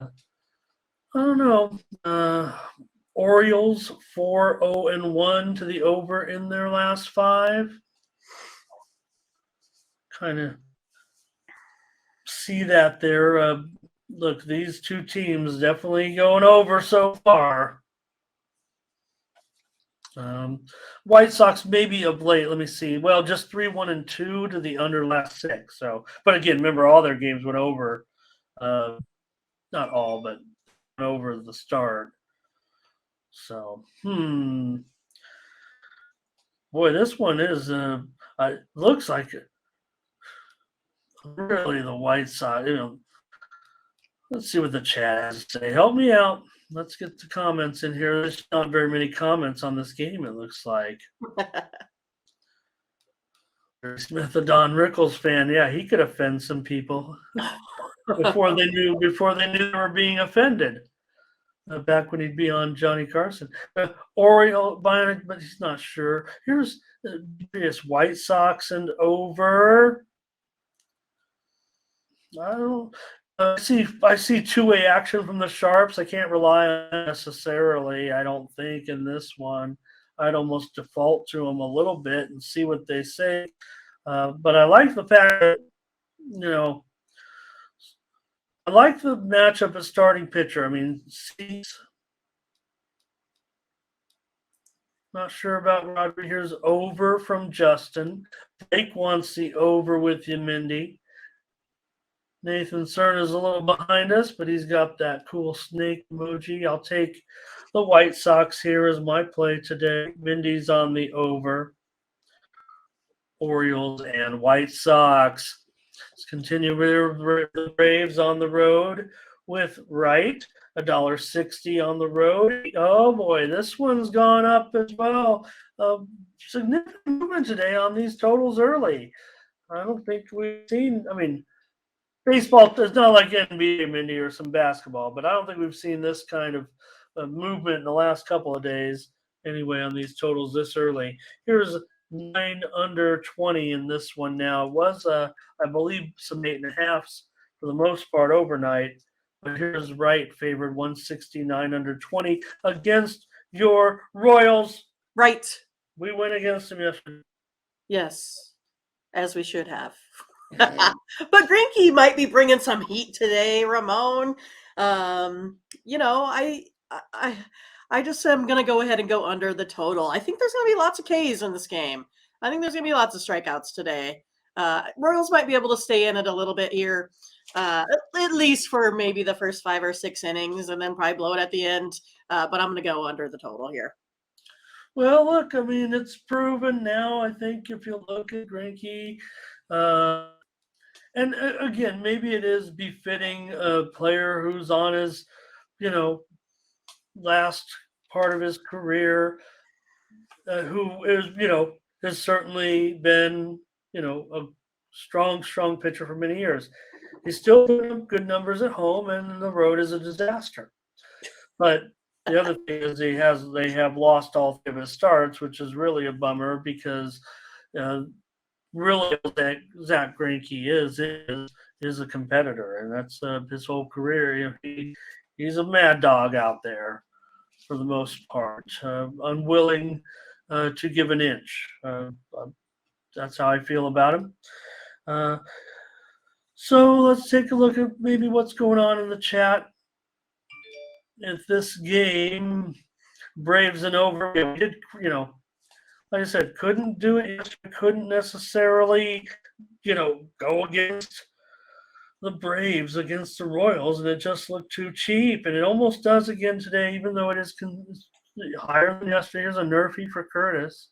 I don't know. Orioles 4-0-1 to the over in their last 5. Kind of see that there. Look, these 2 teams definitely going over so far. White Sox maybe of late. Let me see. Well, just 3-1-2 to the under last 6. So, but again, remember all their games went over. Not all, but over the start. So, boy, this one is looks like it. Really, the White Sox. Let's see what the chat has to say. Help me out. Let's get the comments in here. There's not very many comments on this game, it looks like. Smith, a Don Rickles fan. Yeah, he could offend some people before they knew they were being offended. Back when he'd be on Johnny Carson. Oriole, but he's not sure. Here's White Sox and over. I see two-way action from the Sharps. I can't rely on it necessarily, I don't think, in this one. I'd almost default to them a little bit and see what they say. But I like the fact that, I like the matchup as starting pitcher. I mean, not sure about Rodriguez. Here's over from Justin. Blake wants the over with you, Mindy. Nathan Cern is a little behind us, but he's got that cool snake emoji. I'll take the White Sox here as my play today. Mindy's on the over. Orioles and White Sox. Let's continue with the Braves on the road with Wright. $1.60 on the road. Oh boy, this one's gone up as well. Significant movement today on these totals early. I don't think we've seen. I mean, baseball is not like NBA, Mindy, or some basketball, but I don't think we've seen this kind of movement in the last couple of days. Anyway, on these totals this early. Here's 9 under 20 in this one now. It was, I believe, some 8.5s for the most part overnight. But here's Wright favored 169 under 20 against your Royals. Right. We went against them yesterday. Yes. as we should have. But Greinke might be bringing some heat today, Ramon. You know, I just am gonna go ahead and go under the total. I think there's gonna be lots of Ks in this game. I think there's gonna be lots of strikeouts today. Royals might be able to stay in it a little bit here, at least for maybe the first 5 or 6 innings, and then probably blow it at the end. But I'm gonna go under the total here. Well, look, I mean, it's proven now. I think if you look at Greinke, uh, and again, maybe it is befitting a player who's on his, you know, last part of his career, who is, has certainly been, a strong pitcher for many years. He's still putting up good numbers at home, and the road is a disaster. But the other thing is they have lost all 3 of his starts, which is really a bummer because really Zach Greinke is a competitor, and that's his whole career. He's a mad dog out there for the most part, unwilling to give an inch. That's how I feel about him. So let's take a look at maybe what's going on in the chat. If this game, Braves and over, we did, like I said, couldn't do it. Couldn't necessarily, go against the Braves against the Royals, and it just looked too cheap. And it almost does again today, even though it is higher than yesterday. Here's a nerfy for Curtis.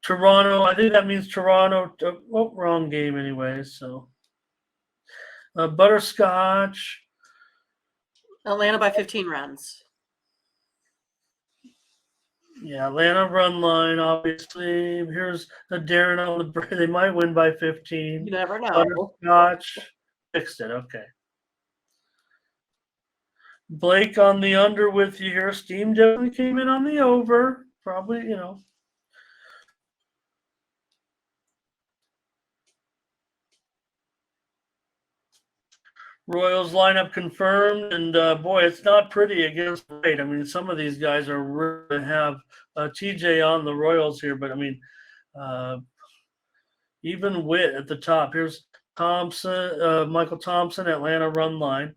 Toronto, I think that means Toronto. Wrong game anyway. So Butterscotch. Atlanta by 15 runs. Yeah, Atlanta run line, obviously. Here's a Darren on the. They might win by 15. You never know. Butterscotch fixed it. Okay. Blake on the under with you here. Steam definitely came in on the over. Probably, Royals lineup confirmed, and boy, it's not pretty against Wade. I mean, some of these guys are really have TJ on the Royals here, but I mean, even Witt at the top. Here's Thompson, Michael Thompson, Atlanta run line.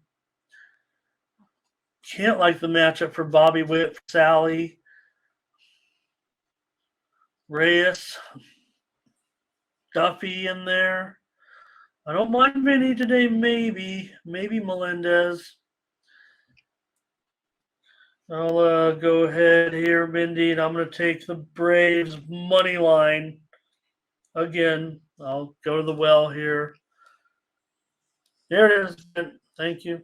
Can't like the matchup for Bobby Witt, Sally, Reyes, Duffy in there. I don't mind Vinny today, maybe Melendez. I'll go ahead here, Mindy, and I'm going to take the Braves money line. Again, I'll go to the well here. There it is. Thank you.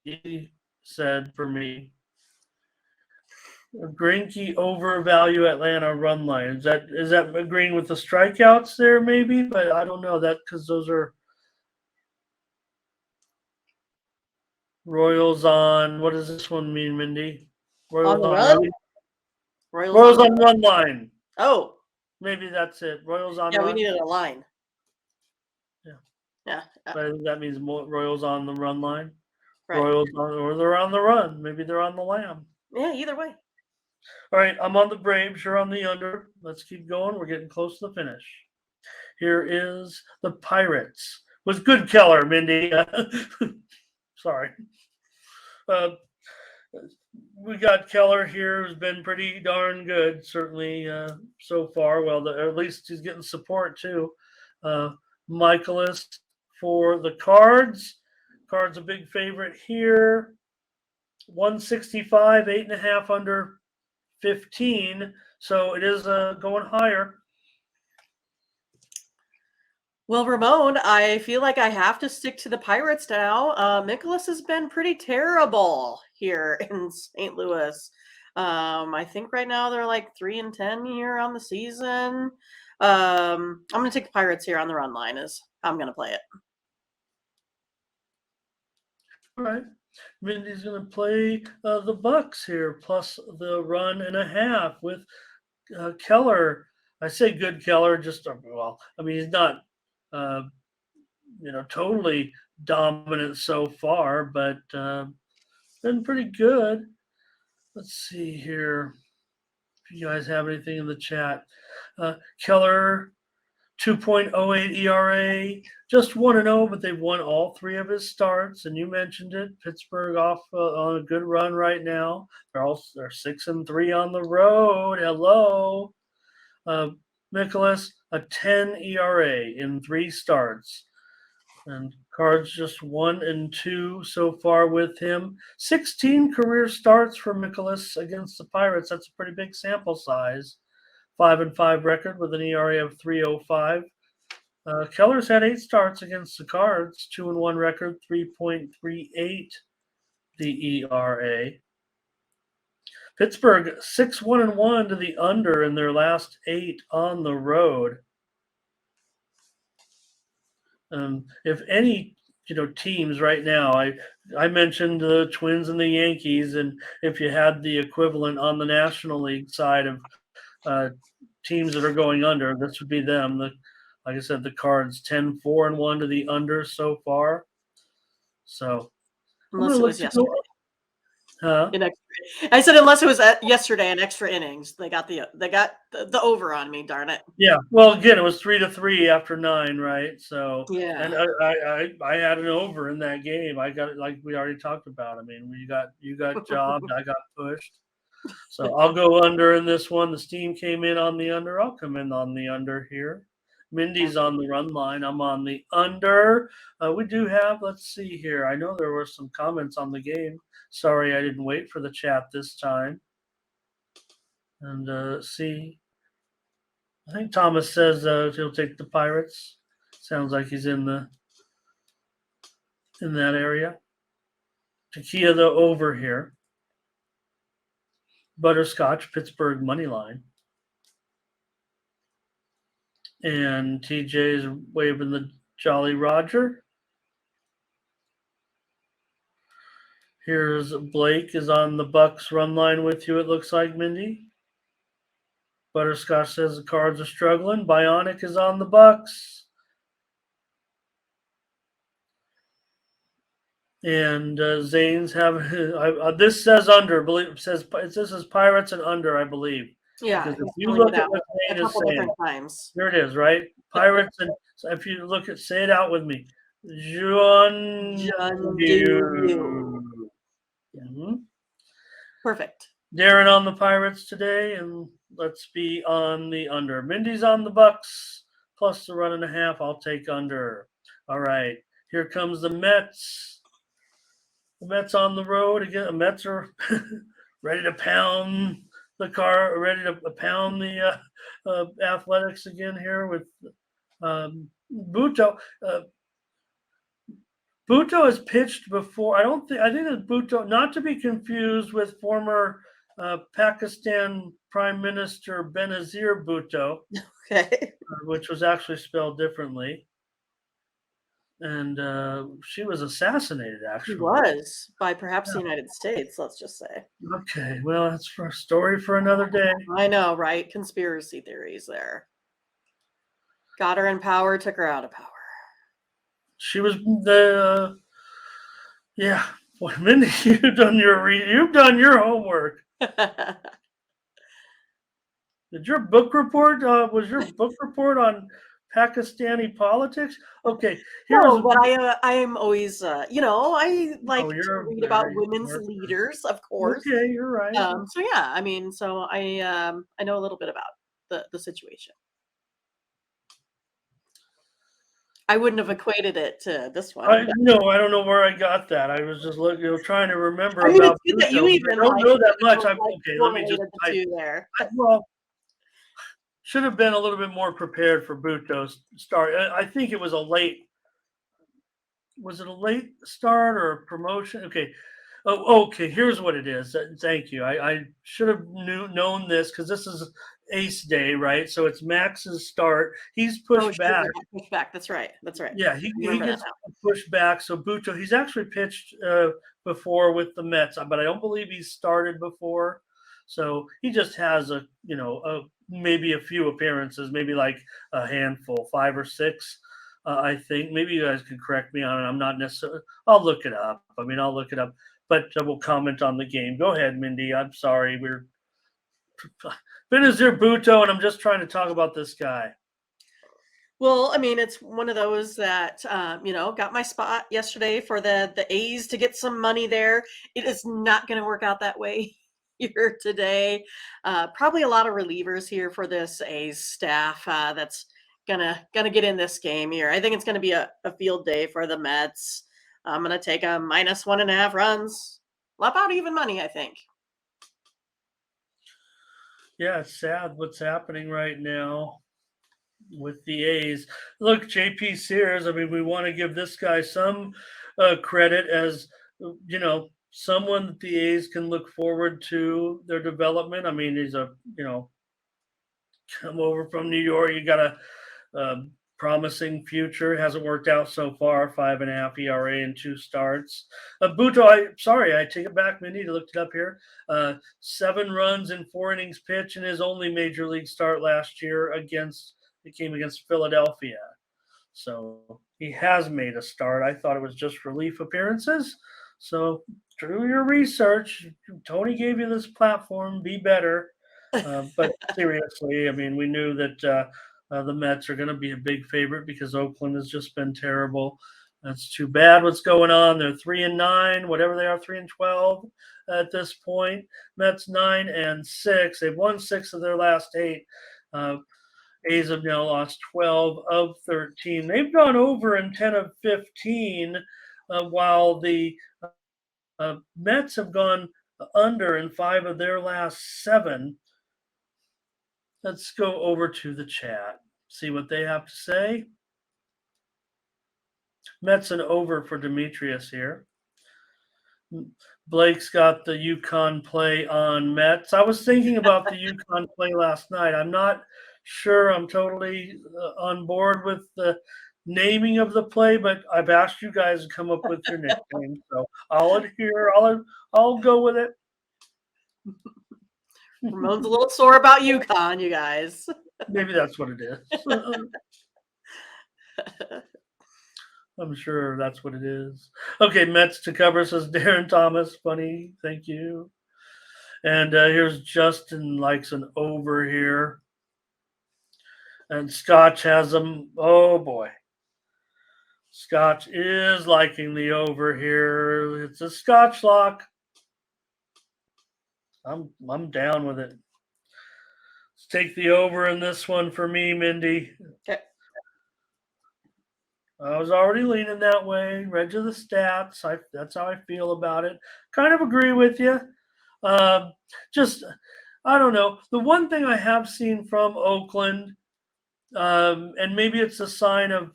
He said for me. Greinke overvalue Atlanta run line. Is that agreeing with the strikeouts there? Maybe, but I don't know that because those are Royals on. What does this one mean, Mindy? Royals on run. Royals on run line. Oh, maybe that's it. Royals on. Yeah, run. We needed a line. Yeah. But that means Royals on the run line. Right. Royals on, or they're on the run. Maybe they're on the lam. Yeah, either way. All right, I'm on the Braves. You're on the under. Let's keep going. We're getting close to the finish. Here is the Pirates. Was good Keller, Mindy. Sorry. We got Keller here, who's been pretty darn good, certainly so far. Well, at least he's getting support too. Michaelis for the Cards. Cards a big favorite here. 165, 8.5 under 15. So it is going higher. Well, Ramon, I feel like I have to stick to the Pirates now. Mikolas has been pretty terrible here in St. Louis. I think right now they're like 3-10 here on the season. I'm going to take the Pirates here on the run line. I'm going to play it. All right. Mindy's going to play the Bucks here, plus the 1.5 with Keller. I say good Keller, just well. I mean, he's not, totally dominant so far, but been pretty good. Let's see here. If you guys have anything in the chat. Keller, 2.08 ERA, just 1-0, but they've won all 3 of his starts. And you mentioned it, Pittsburgh off on a good run right now. They're 6-3 on the road. Hello, Nicholas, a 10 ERA in 3 starts. And Cards just 1-2 so far with him. 16 career starts for Nicholas against the Pirates. That's a pretty big sample size. 5-5 record with an ERA of 3.05. Keller's had 8 starts against the Cards. 2-1 record, 3.38 the ERA. Pittsburgh 6-1-1 to the under in their last 8 on the road. If any, teams right now, I mentioned the Twins and the Yankees, and if you had the equivalent on the National League side of teams that are going under, this would be them. Like I said, the Cards 10-4-1 to the under so far. So unless it was yesterday. Huh? I said unless it was yesterday in extra innings, they got the over on me. Darn it! Yeah. Well, again, it was 3-3 after 9, right? So yeah, and I had an over in that game. I got it, like we already talked about. I mean, you got jobbed, I got pushed. So I'll go under in this one. The Steam came in on the under. I'll come in on the under here. Mindy's on the run line. I'm on the under. We do have, let's see here. I know there were some comments on the game. Sorry, I didn't wait for the chat this time. And see, I think Thomas says he'll take the Pirates. Sounds like he's in that area. Takia, the over here. Butterscotch, Pittsburgh money line. And TJ's waving the Jolly Roger. Here's Blake is on the Bucks run line with you, it looks like, Mindy. Butterscotch says the Cards are struggling. Bionic is on the Bucks. And Zane's have this says under. This is Pirates and under, I believe. Yeah. If you look at what Zane is saying, times. There it is, right? Pirates and so if you look at, say it out with me. John Mm-hmm. Perfect. Darren on the Pirates today, and let's be on the under. Mindy's on the Bucks plus the 1.5. I'll take under. All right, here comes the Mets. The Mets on the road again. The Mets are ready to pound the car, ready to pound the Athletics again here with Buto. Bhutto has pitched before. I think it's Bhutto, not to be confused with former Pakistan Prime Minister Benazir Bhutto, Okay. which was actually spelled differently. And she was assassinated, actually. She was, by perhaps the United States, let's just say. Okay, well, that's for a story for another day. I know, right? Conspiracy theories there. Got her in power, took her out of power. She was yeah. Boy, Mindy, you've done your homework. Did your book report? Was your book report on Pakistani politics? Okay, but I am always, I like to read about women's leaders, of course. Okay, you're right. So yeah, I mean, so I know a little bit about the situation. I wouldn't have equated it to this one. I don't know where I got that. I was just trying to remember I mean, about. It's good that you even I don't know that much. Okay, let me just there. Should have been a little bit more prepared for Bhutto's start. I think it was a late. Was it a late start or a promotion? Okay. Oh, okay. Here's what it is. Thank you. I should have known this because this is Ace Day, right? So it's Max's start. He's pushed back. Pushed back. That's right. Yeah, he gets pushed back. So Bhutto, he's actually pitched before with the Mets, but I don't believe he's started before. So he just has maybe a few appearances, maybe like a handful, 5 or 6. I think maybe you guys can correct me on it. I'm not necessarily. I'll look it up. I'll look it up, but we'll comment on the game. Go ahead, Mindy. I'm sorry. Buto, and I'm just trying to talk about this guy. Well, I mean, it's one of those that got my spot yesterday for the A's to get some money there. It is not going to work out that way here today. Probably a lot of relievers here for this A's staff that's gonna get in this game here. I think it's gonna be a field day for the Mets. I'm gonna take a -1.5 runs. About even money, I think. Yeah, it's sad what's happening right now with the A's. Look, JP Sears, I mean, we want to give this guy some credit as, someone that the A's can look forward to their development. I mean, he's come over from New York. You got a promising future. Hasn't worked out so far. 5.5 ERA in 2 starts. Buto, I take it back. Mindy looked it up here. 7 runs in 4 innings pitch in his only major league start last year it came against Philadelphia. So he has made a start. I thought it was just relief appearances. So do your research. Tony gave you this platform. Be better. But seriously, I mean, we knew that the Mets are going to be a big favorite because Oakland has just been terrible. That's too bad what's going on. They're 3-9, whatever they are, 3-12 at this point. Mets 9-6. They've won 6 of their last 8. A's have now lost 12 of 13. They've gone over in 10 of 15, while the Mets have gone under in 5 of their last 7. Let's go over to the chat, see what they have to say. Mets an over for Demetrius here. Blake's got the UConn play on Mets. I was thinking about the UConn play last night. I'm not sure I'm totally on board with the naming of the play, but I've asked you guys to come up with your nickname, so I'll adhere. I'll go with it. Ramon's a little sore about UConn, you guys. Maybe that's what it is. I'm sure that's what it is. Okay, Mets to cover, says Darren Thomas. Funny, thank you. And here's Justin likes an over here. And Scotch has them. Oh, boy. Scotch is liking the over here. It's a Scotch lock. I'm down with it. Let's take the over in this one for me, Mindy. Okay. I was already leaning that way. Read you the stats. That's how I feel about it. Kind of agree with you. Just, I don't know. The one thing I have seen from Oakland, and maybe it's a sign of,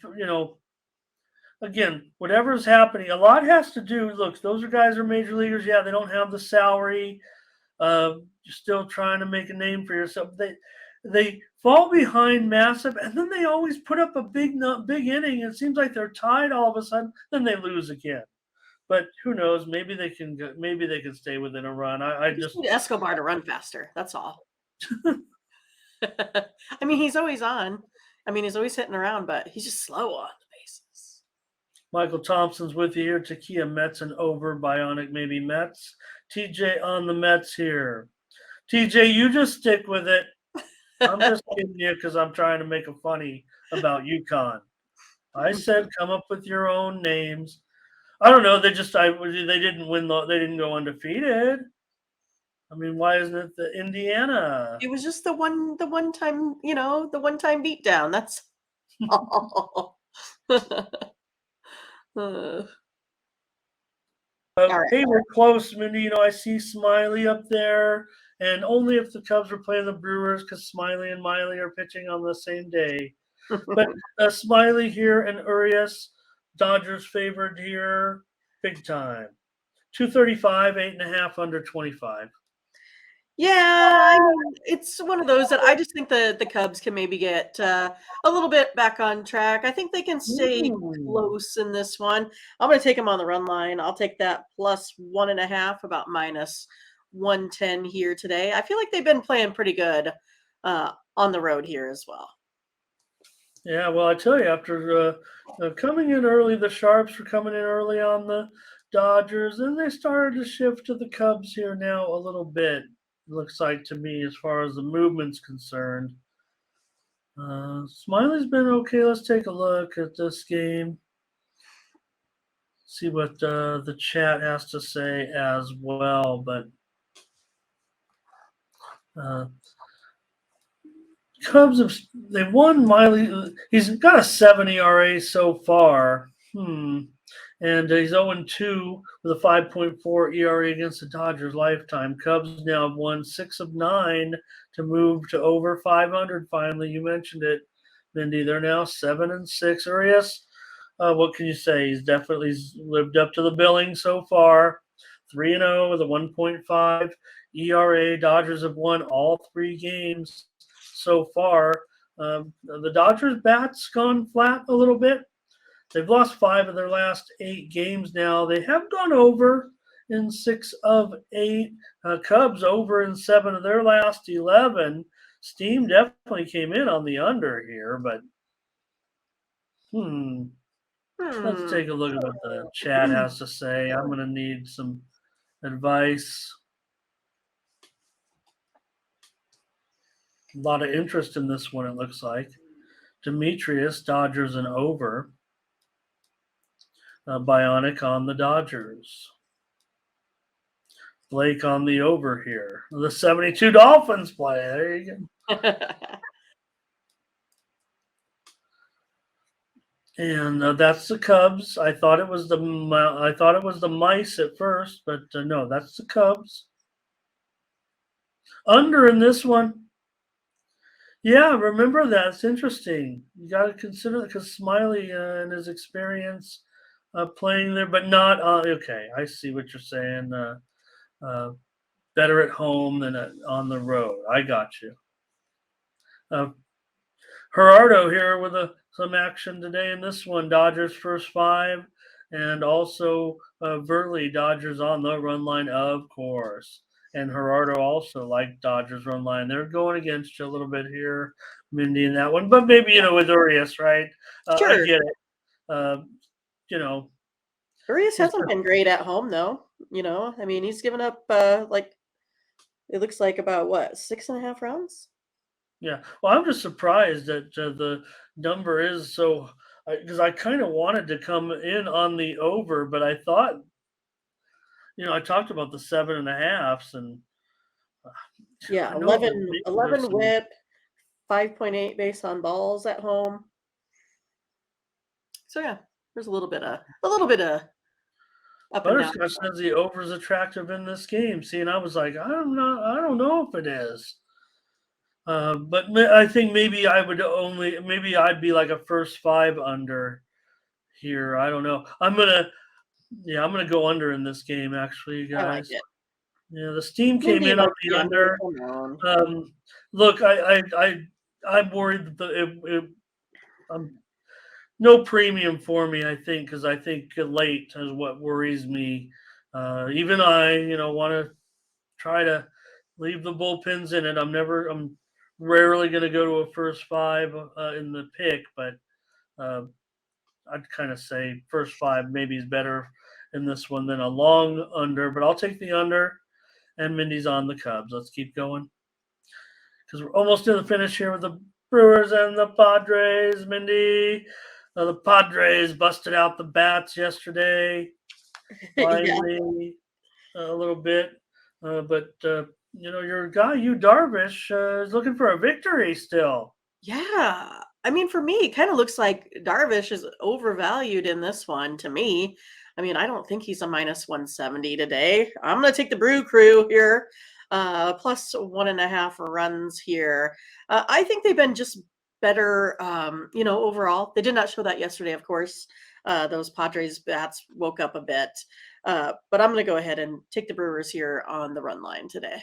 again, whatever's happening, a lot has to do. Look, those guys are major leaguers. Yeah, they don't have the salary. You're still trying to make a name for yourself. They fall behind massive, and then they always put up a big inning. It seems like they're tied all of a sudden. Then they lose again. But who knows? Maybe they can. Maybe they can stay within a run. I just need Escobar to run faster. That's all. I mean, he's always on. I mean, he's always hitting around, but he's just slow on the bases. Michael Thompson's with you here. Takia Mets and over. Bionic maybe Mets. TJ on the Mets here. TJ, you just stick with it. I'm just kidding you because I'm trying to make a funny about UConn. I said come up with your own names. I don't know. They didn't win. They didn't go undefeated. I mean, why isn't it the Indiana? It was just the one time, the one time beatdown. That's all. Right. Hey, we're close, Mindy. I see Smiley up there, and only if the Cubs were playing the Brewers, because Smiley and Miley are pitching on the same day. But Smiley here and Urias, Dodgers favored here, big time. 235, 8.5 under 25. Yeah, I mean, it's one of those that I just think the Cubs can maybe get a little bit back on track. I think they can stay close in this one. I'm going to take them on the run line. I'll take that +1.5, about -110 here today. I feel like they've been playing pretty good on the road here as well. Yeah, well, I tell you, after coming in early, the Sharps were coming in early on the Dodgers, and they started to shift to the Cubs here now a little bit. looks like to me as far as the movement's concerned. Smiley's been okay. Let's take a look at this game. See what the chat has to say as well. But Cubs they won. Miley, he's got a 7 ERA so far. And he's 0-2 with a 5.4 ERA against the Dodgers lifetime. Cubs now have won 6 of 9 to move to over 500 finally. You mentioned it, Mindy. They're now 7-6. Arias, what can you say? He's definitely lived up to the billing so far. 3-0 with a 1.5 ERA. Dodgers have won all 3 games so far. The Dodgers' bat's gone flat a little bit. They've lost 5 of their last 8 games now. They have gone over in 6 of 8. Cubs over in 7 of their last 11. Steam definitely came in on the under here, but let's take a look at what the chat has to say. I'm going to need some advice. A lot of interest in this one, it looks like. Demetrius, Dodgers and over. Bionic on the Dodgers. Blake on the over here. The 72 Dolphins play. There you go. And that's the Cubs. I thought it was the mice at first, but no, that's the Cubs. Under in this one. Yeah, remember that. It's interesting. You got to consider that because Smiley and his experience playing there, but not okay. I see what you're saying. Better at home than on the road. I got you. Gerardo here with some action today in this one. Dodgers first 5, and also Verley, Dodgers on the run line, of course. And Gerardo also liked Dodgers run line. They're going against you a little bit here, Mindy, in that one. But maybe, with Urias, right? Sure. I get it. Urias hasn't been great at home, though. He's given up, it looks like about, 6.5 runs? Yeah. Well, I'm just surprised that the number is so, because I kind of wanted to come in on the over, but I thought, I talked about the 7.5s and yeah, 11 whip, 5.8 base on balls at home. So yeah, there's a little bit of up and down. Butterscotch says the over is attractive in this game. See, and I was like, I don't know if it is. But I think maybe I'd be like a first 5 under here. I don't know. I'm gonna go under in this game. Actually, you guys. I like it. Yeah, the steam came in on the under. Look, I'm worried that no premium for me. I think because I think late is what worries me. Even I, want to try to leave the bullpens in it. I'm rarely going to go to a first 5 in the pick, but I'd kind of say first 5 maybe is better in this one than a long under, but I'll take the under, and Mindy's on the Cubs. Let's keep going because we're almost to the finish here with the Brewers and the Padres. Mindy, the Padres busted out the bats yesterday, finally, a little bit, but your guy, Darvish, is looking for a victory still. Yeah. For me, it kind of looks like Darvish is overvalued in this one to me. I don't think he's a minus 170 today. I'm going to take the Brew Crew here, plus 1.5 runs here. I think they've been just better, overall. They did not show that yesterday, of course. Those Padres bats woke up a bit. But I'm going to go ahead and take the Brewers here on the run line today.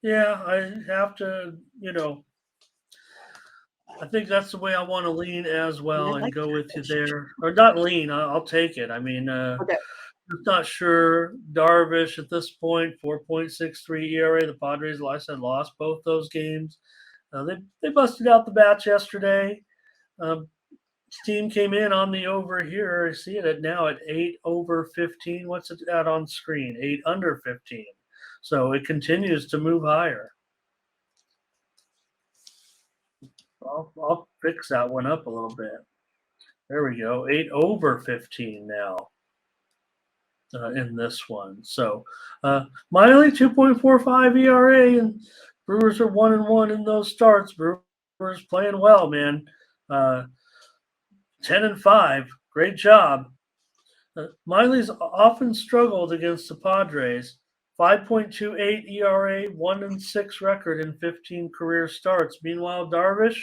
Yeah, I have to, I think that's the way I want to lean as well and go with you there. Or not lean, I'll take it. Okay. I'm not sure. Darvish at this point, 4.63 ERA. The Padres, like I said, lost both those games. They busted out the bats yesterday. Steam came in on the over here. I see it now at 8 over 15. What's it at on screen? 8 under 15. So it continues to move higher. I'll fix that one up a little bit. There we go. 8 over 15 now in this one. So Miley 2.45 ERA, and Brewers are 1-1 in those starts. Brewers playing well, man. 10-5. Great job. Miley's often struggled against the Padres. 5.28 ERA, 1-6 record in 15 career starts. Meanwhile, Darvish,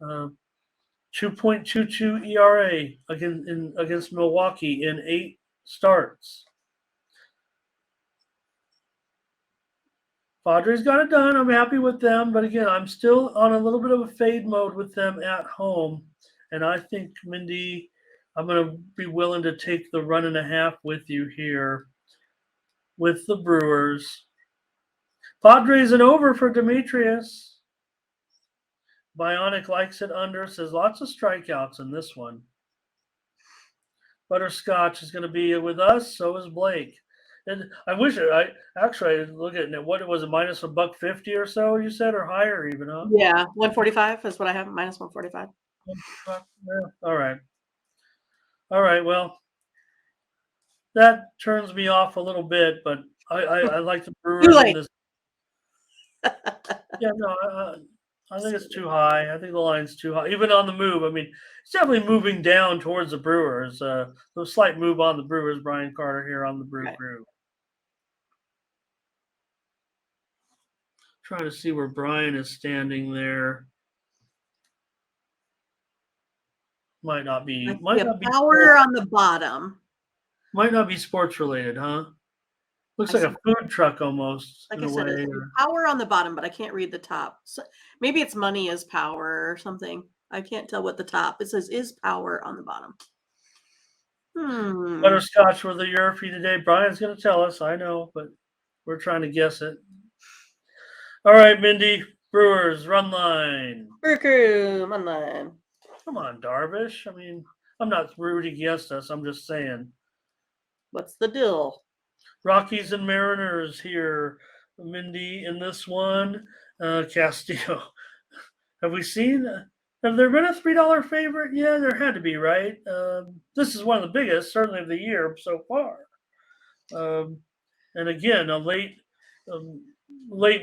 2.22 ERA against Milwaukee in 8 starts. Padres got it done. I'm happy with them, but again, I'm still on a little bit of a fade mode with them at home, and I think, Mindy, I'm going to be willing to take the 1.5 with you here with the Brewers. Padres and over for Demetrius. Bionic likes it under, says lots of strikeouts in this one. Butterscotch is going to be with us, so is Blake. And I wish I look at it. What was it, minus $1.50 or so? You said, or higher even, huh? Yeah, 145 is what I have. Minus 145. Yeah. All right. Well, that turns me off a little bit, but I like the Brewers in this. Yeah, no, I think it's too high. I think the line's too high, even on the move. I mean, it's definitely moving down towards the Brewers. A slight move on the Brewers. Brian Carter here on the Brew Crew. Trying to see where Brian is standing there. Might not be power on the bottom. Might not be sports related, huh? Looks like a food truck almost. Like I said, it's power on the bottom, but I can't read the top. So maybe it's money is power or something. I can't tell what the top. It says is power on the bottom. Butterscotch with the Europe today. Brian's going to tell us. I know, but we're trying to guess it. All right, Mindy. Brewers run line. Brew Crew run line. Come on, Darvish. I mean, I'm not rooting against us. I'm just saying. What's the deal? Rockies and Mariners here. Mindy in this one. Castillo. Have we seen? Have there been a $3 favorite? Yeah, there had to be, right? This is one of the biggest, certainly of the year so far. And again, a late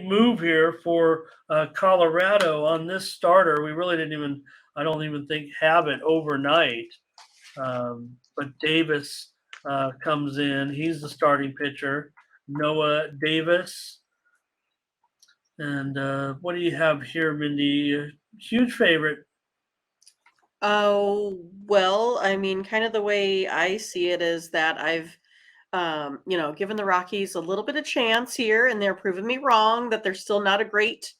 move here for Colorado on this starter. We really didn't even, I don't even think, have it overnight. But Davis comes in. He's the starting pitcher. Noah Davis. And what do you have here, Mindy? Huge favorite. Oh, well, I mean, kind of the way I see it is that I've, given the Rockies a little bit of chance here, and they're proving me wrong that they're still not a great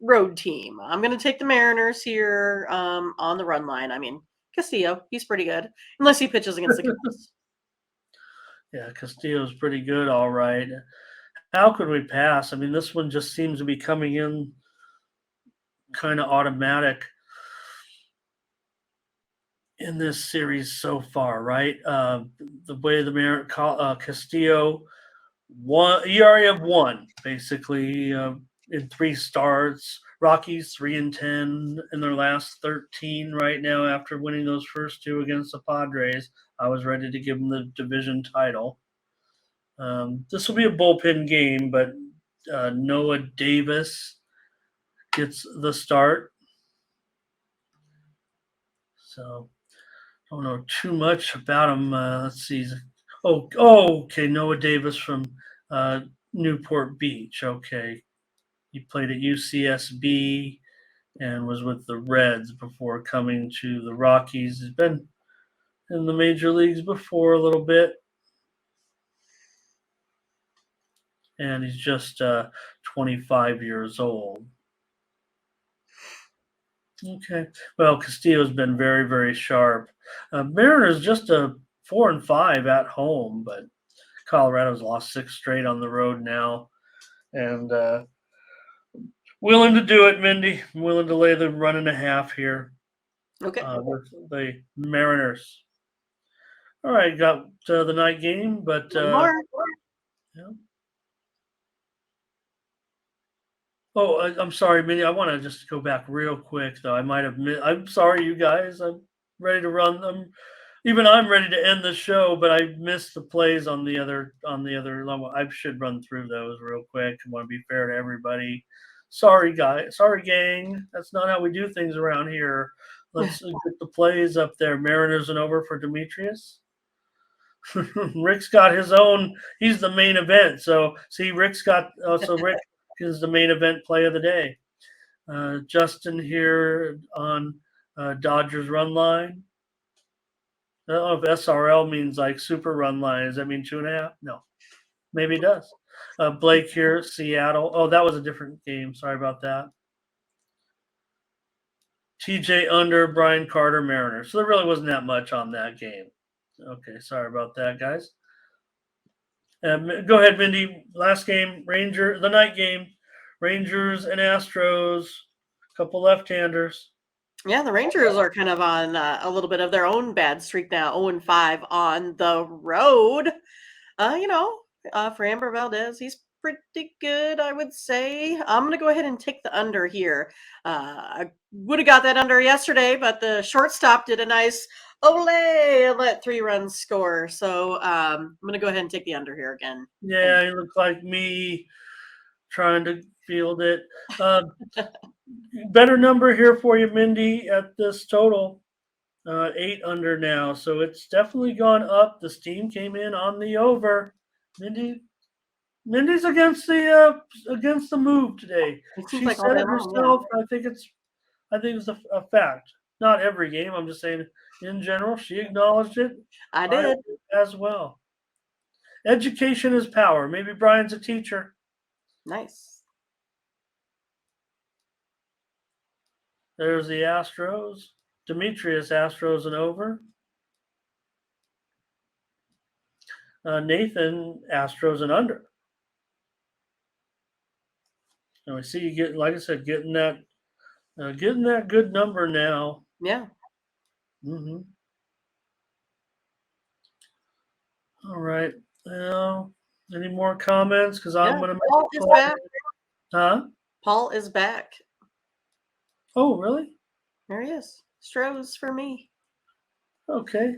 road team. I'm going to take the Mariners here on the run line. I mean, Castillo, he's pretty good, unless he pitches against the Cubs. Yeah, Castillo's pretty good, all right. How could we pass? I mean, this one just seems to be coming in kind of automatic in this series so far, right? The way the Castillo, ERA of 1, basically, in 3 starts. Rockies 3-10 in their last 13 right now after winning those first 2 against the Padres. I was ready to give them the division title. This will be a bullpen game, but Noah Davis gets the start. So I don't know too much about him. Let's see. Okay. Noah Davis from Newport Beach. Okay. He played at UCSB and was with the Reds before coming to the Rockies. He's been in the major leagues before a little bit. And he's just 25 years old. Okay. Well, Castillo's been very, very sharp. Mariners just a 4-5 at home, but Colorado's lost 6 straight on the road now. And willing to do it, Mindy. I'm willing to lay the 1.5 here. Okay. With the Mariners. All right, got the night game, but yeah. Oh, I'm sorry, Minnie. I want to just go back real quick, though. I might have I'm sorry, you guys. I'm ready to run. Even I'm ready to end the show, but I missed the plays on the other level. I should run through those real quick. I want to be fair to everybody. Sorry, guys. Sorry, gang. That's not how we do things around here. Let's get the plays up there. Mariners and over for Demetrius. Rick's got his own. He's the main event. So see, Rick's got. So Rick is the main event play of the day. Justin here on Dodgers run line. I don't know if SRL means like super run line. Does that mean 2.5? No, maybe it does. Blake here, Seattle. Oh, that was a different game. Sorry about that. TJ under, Brian Carter, Mariners. So there really wasn't that much on that game. Okay, sorry about that, guys. Go ahead, Mindy. Last game, the night game, Rangers and Astros. Couple left-handers. Yeah, the Rangers are kind of on a little bit of their own bad streak now, 0-5 on the road. For Amber Valdez, he's pretty good, I would say. I'm going to go ahead and take the under here. I would have got that under yesterday, but the shortstop did a nice ole and let 3 runs score. So I'm going to go ahead and take the under here again. Yeah, you look like me trying to field it. Better number here for you, Mindy, at this total. 8 under now. So it's definitely gone up. The steam came in on the over. Mindy's against the move today. She like said it herself. Yeah. I think it's a fact. Not every game. I'm just saying in general. She acknowledged it. I did as well. Education is power. Maybe Brian's a teacher. Nice. There's the Astros. Demetrius Astros and over. Nathan Astros and under. And we see you getting, like I said, getting that good number now. Yeah. Mm-hmm. All right. Any more comments? Because I'm going to make Paul is back. Huh? Paul is back. Oh, really? There he is. Stros for me. Okay.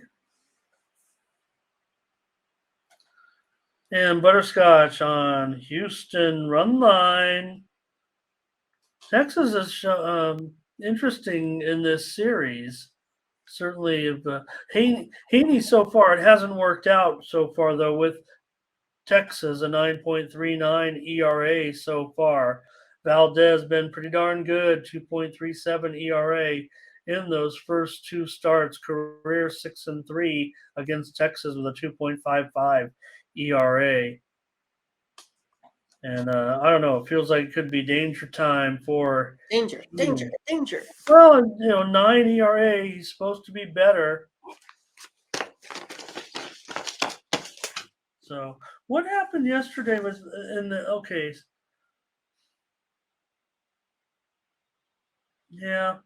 And Butterscotch on Houston run line. Texas is interesting in this series. Certainly, if Hahne so far, it hasn't worked out so far, though, with Texas, a 9.39 ERA so far. Valdez been pretty darn good, 2.37 ERA in those first 2 starts, career 6-3 against Texas with a 2.55 ERA. And I don't know, it feels like it could be danger time for danger. Well, 9 ERA, he's supposed to be better. So what happened yesterday was in the yeah.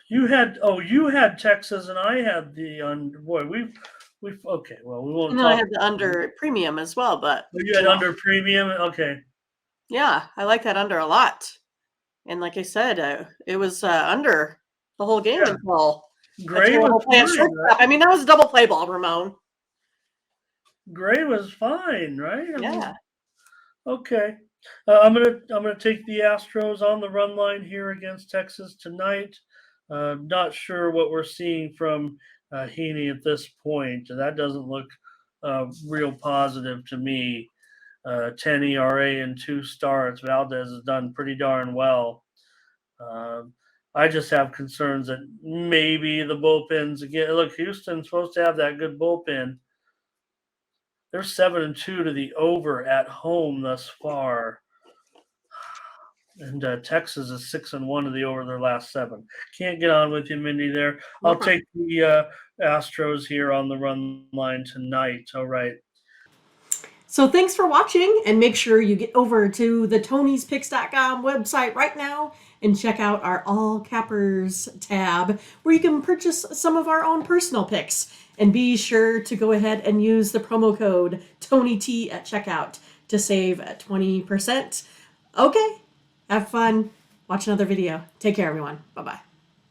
You had Texas and I had the under. Boy, we've okay. Well, we won't. I had the under premium as well, but you had under premium. Okay. Yeah, I like that under a lot. And like I said, it was under the whole game until Gray was fine, right? I mean, that was a double play ball, Ramon. Gray was fine, right? Yeah. Okay. I'm gonna take the Astros on the run line here against Texas tonight. Not sure what we're seeing from Hahne at this point. That doesn't look real positive to me. 10 ERA in 2 starts. Valdez has done pretty darn well. I just have concerns that maybe the bullpens again. Look, Houston's supposed to have that good bullpen. They're 7-2 to the over at home thus far. And Texas is 6-1 to the over their last 7. Can't get on with you, Mindy, there. I'll take the Astros here on the run line tonight. All right. So thanks for watching, and make sure you get over to the Tony'sPicks.com website right now and check out our All Cappers tab where you can purchase some of our own personal picks. And be sure to go ahead and use the promo code TonyT at checkout to save 20%. Okay. Have fun. Watch another video. Take care, everyone. Bye-bye.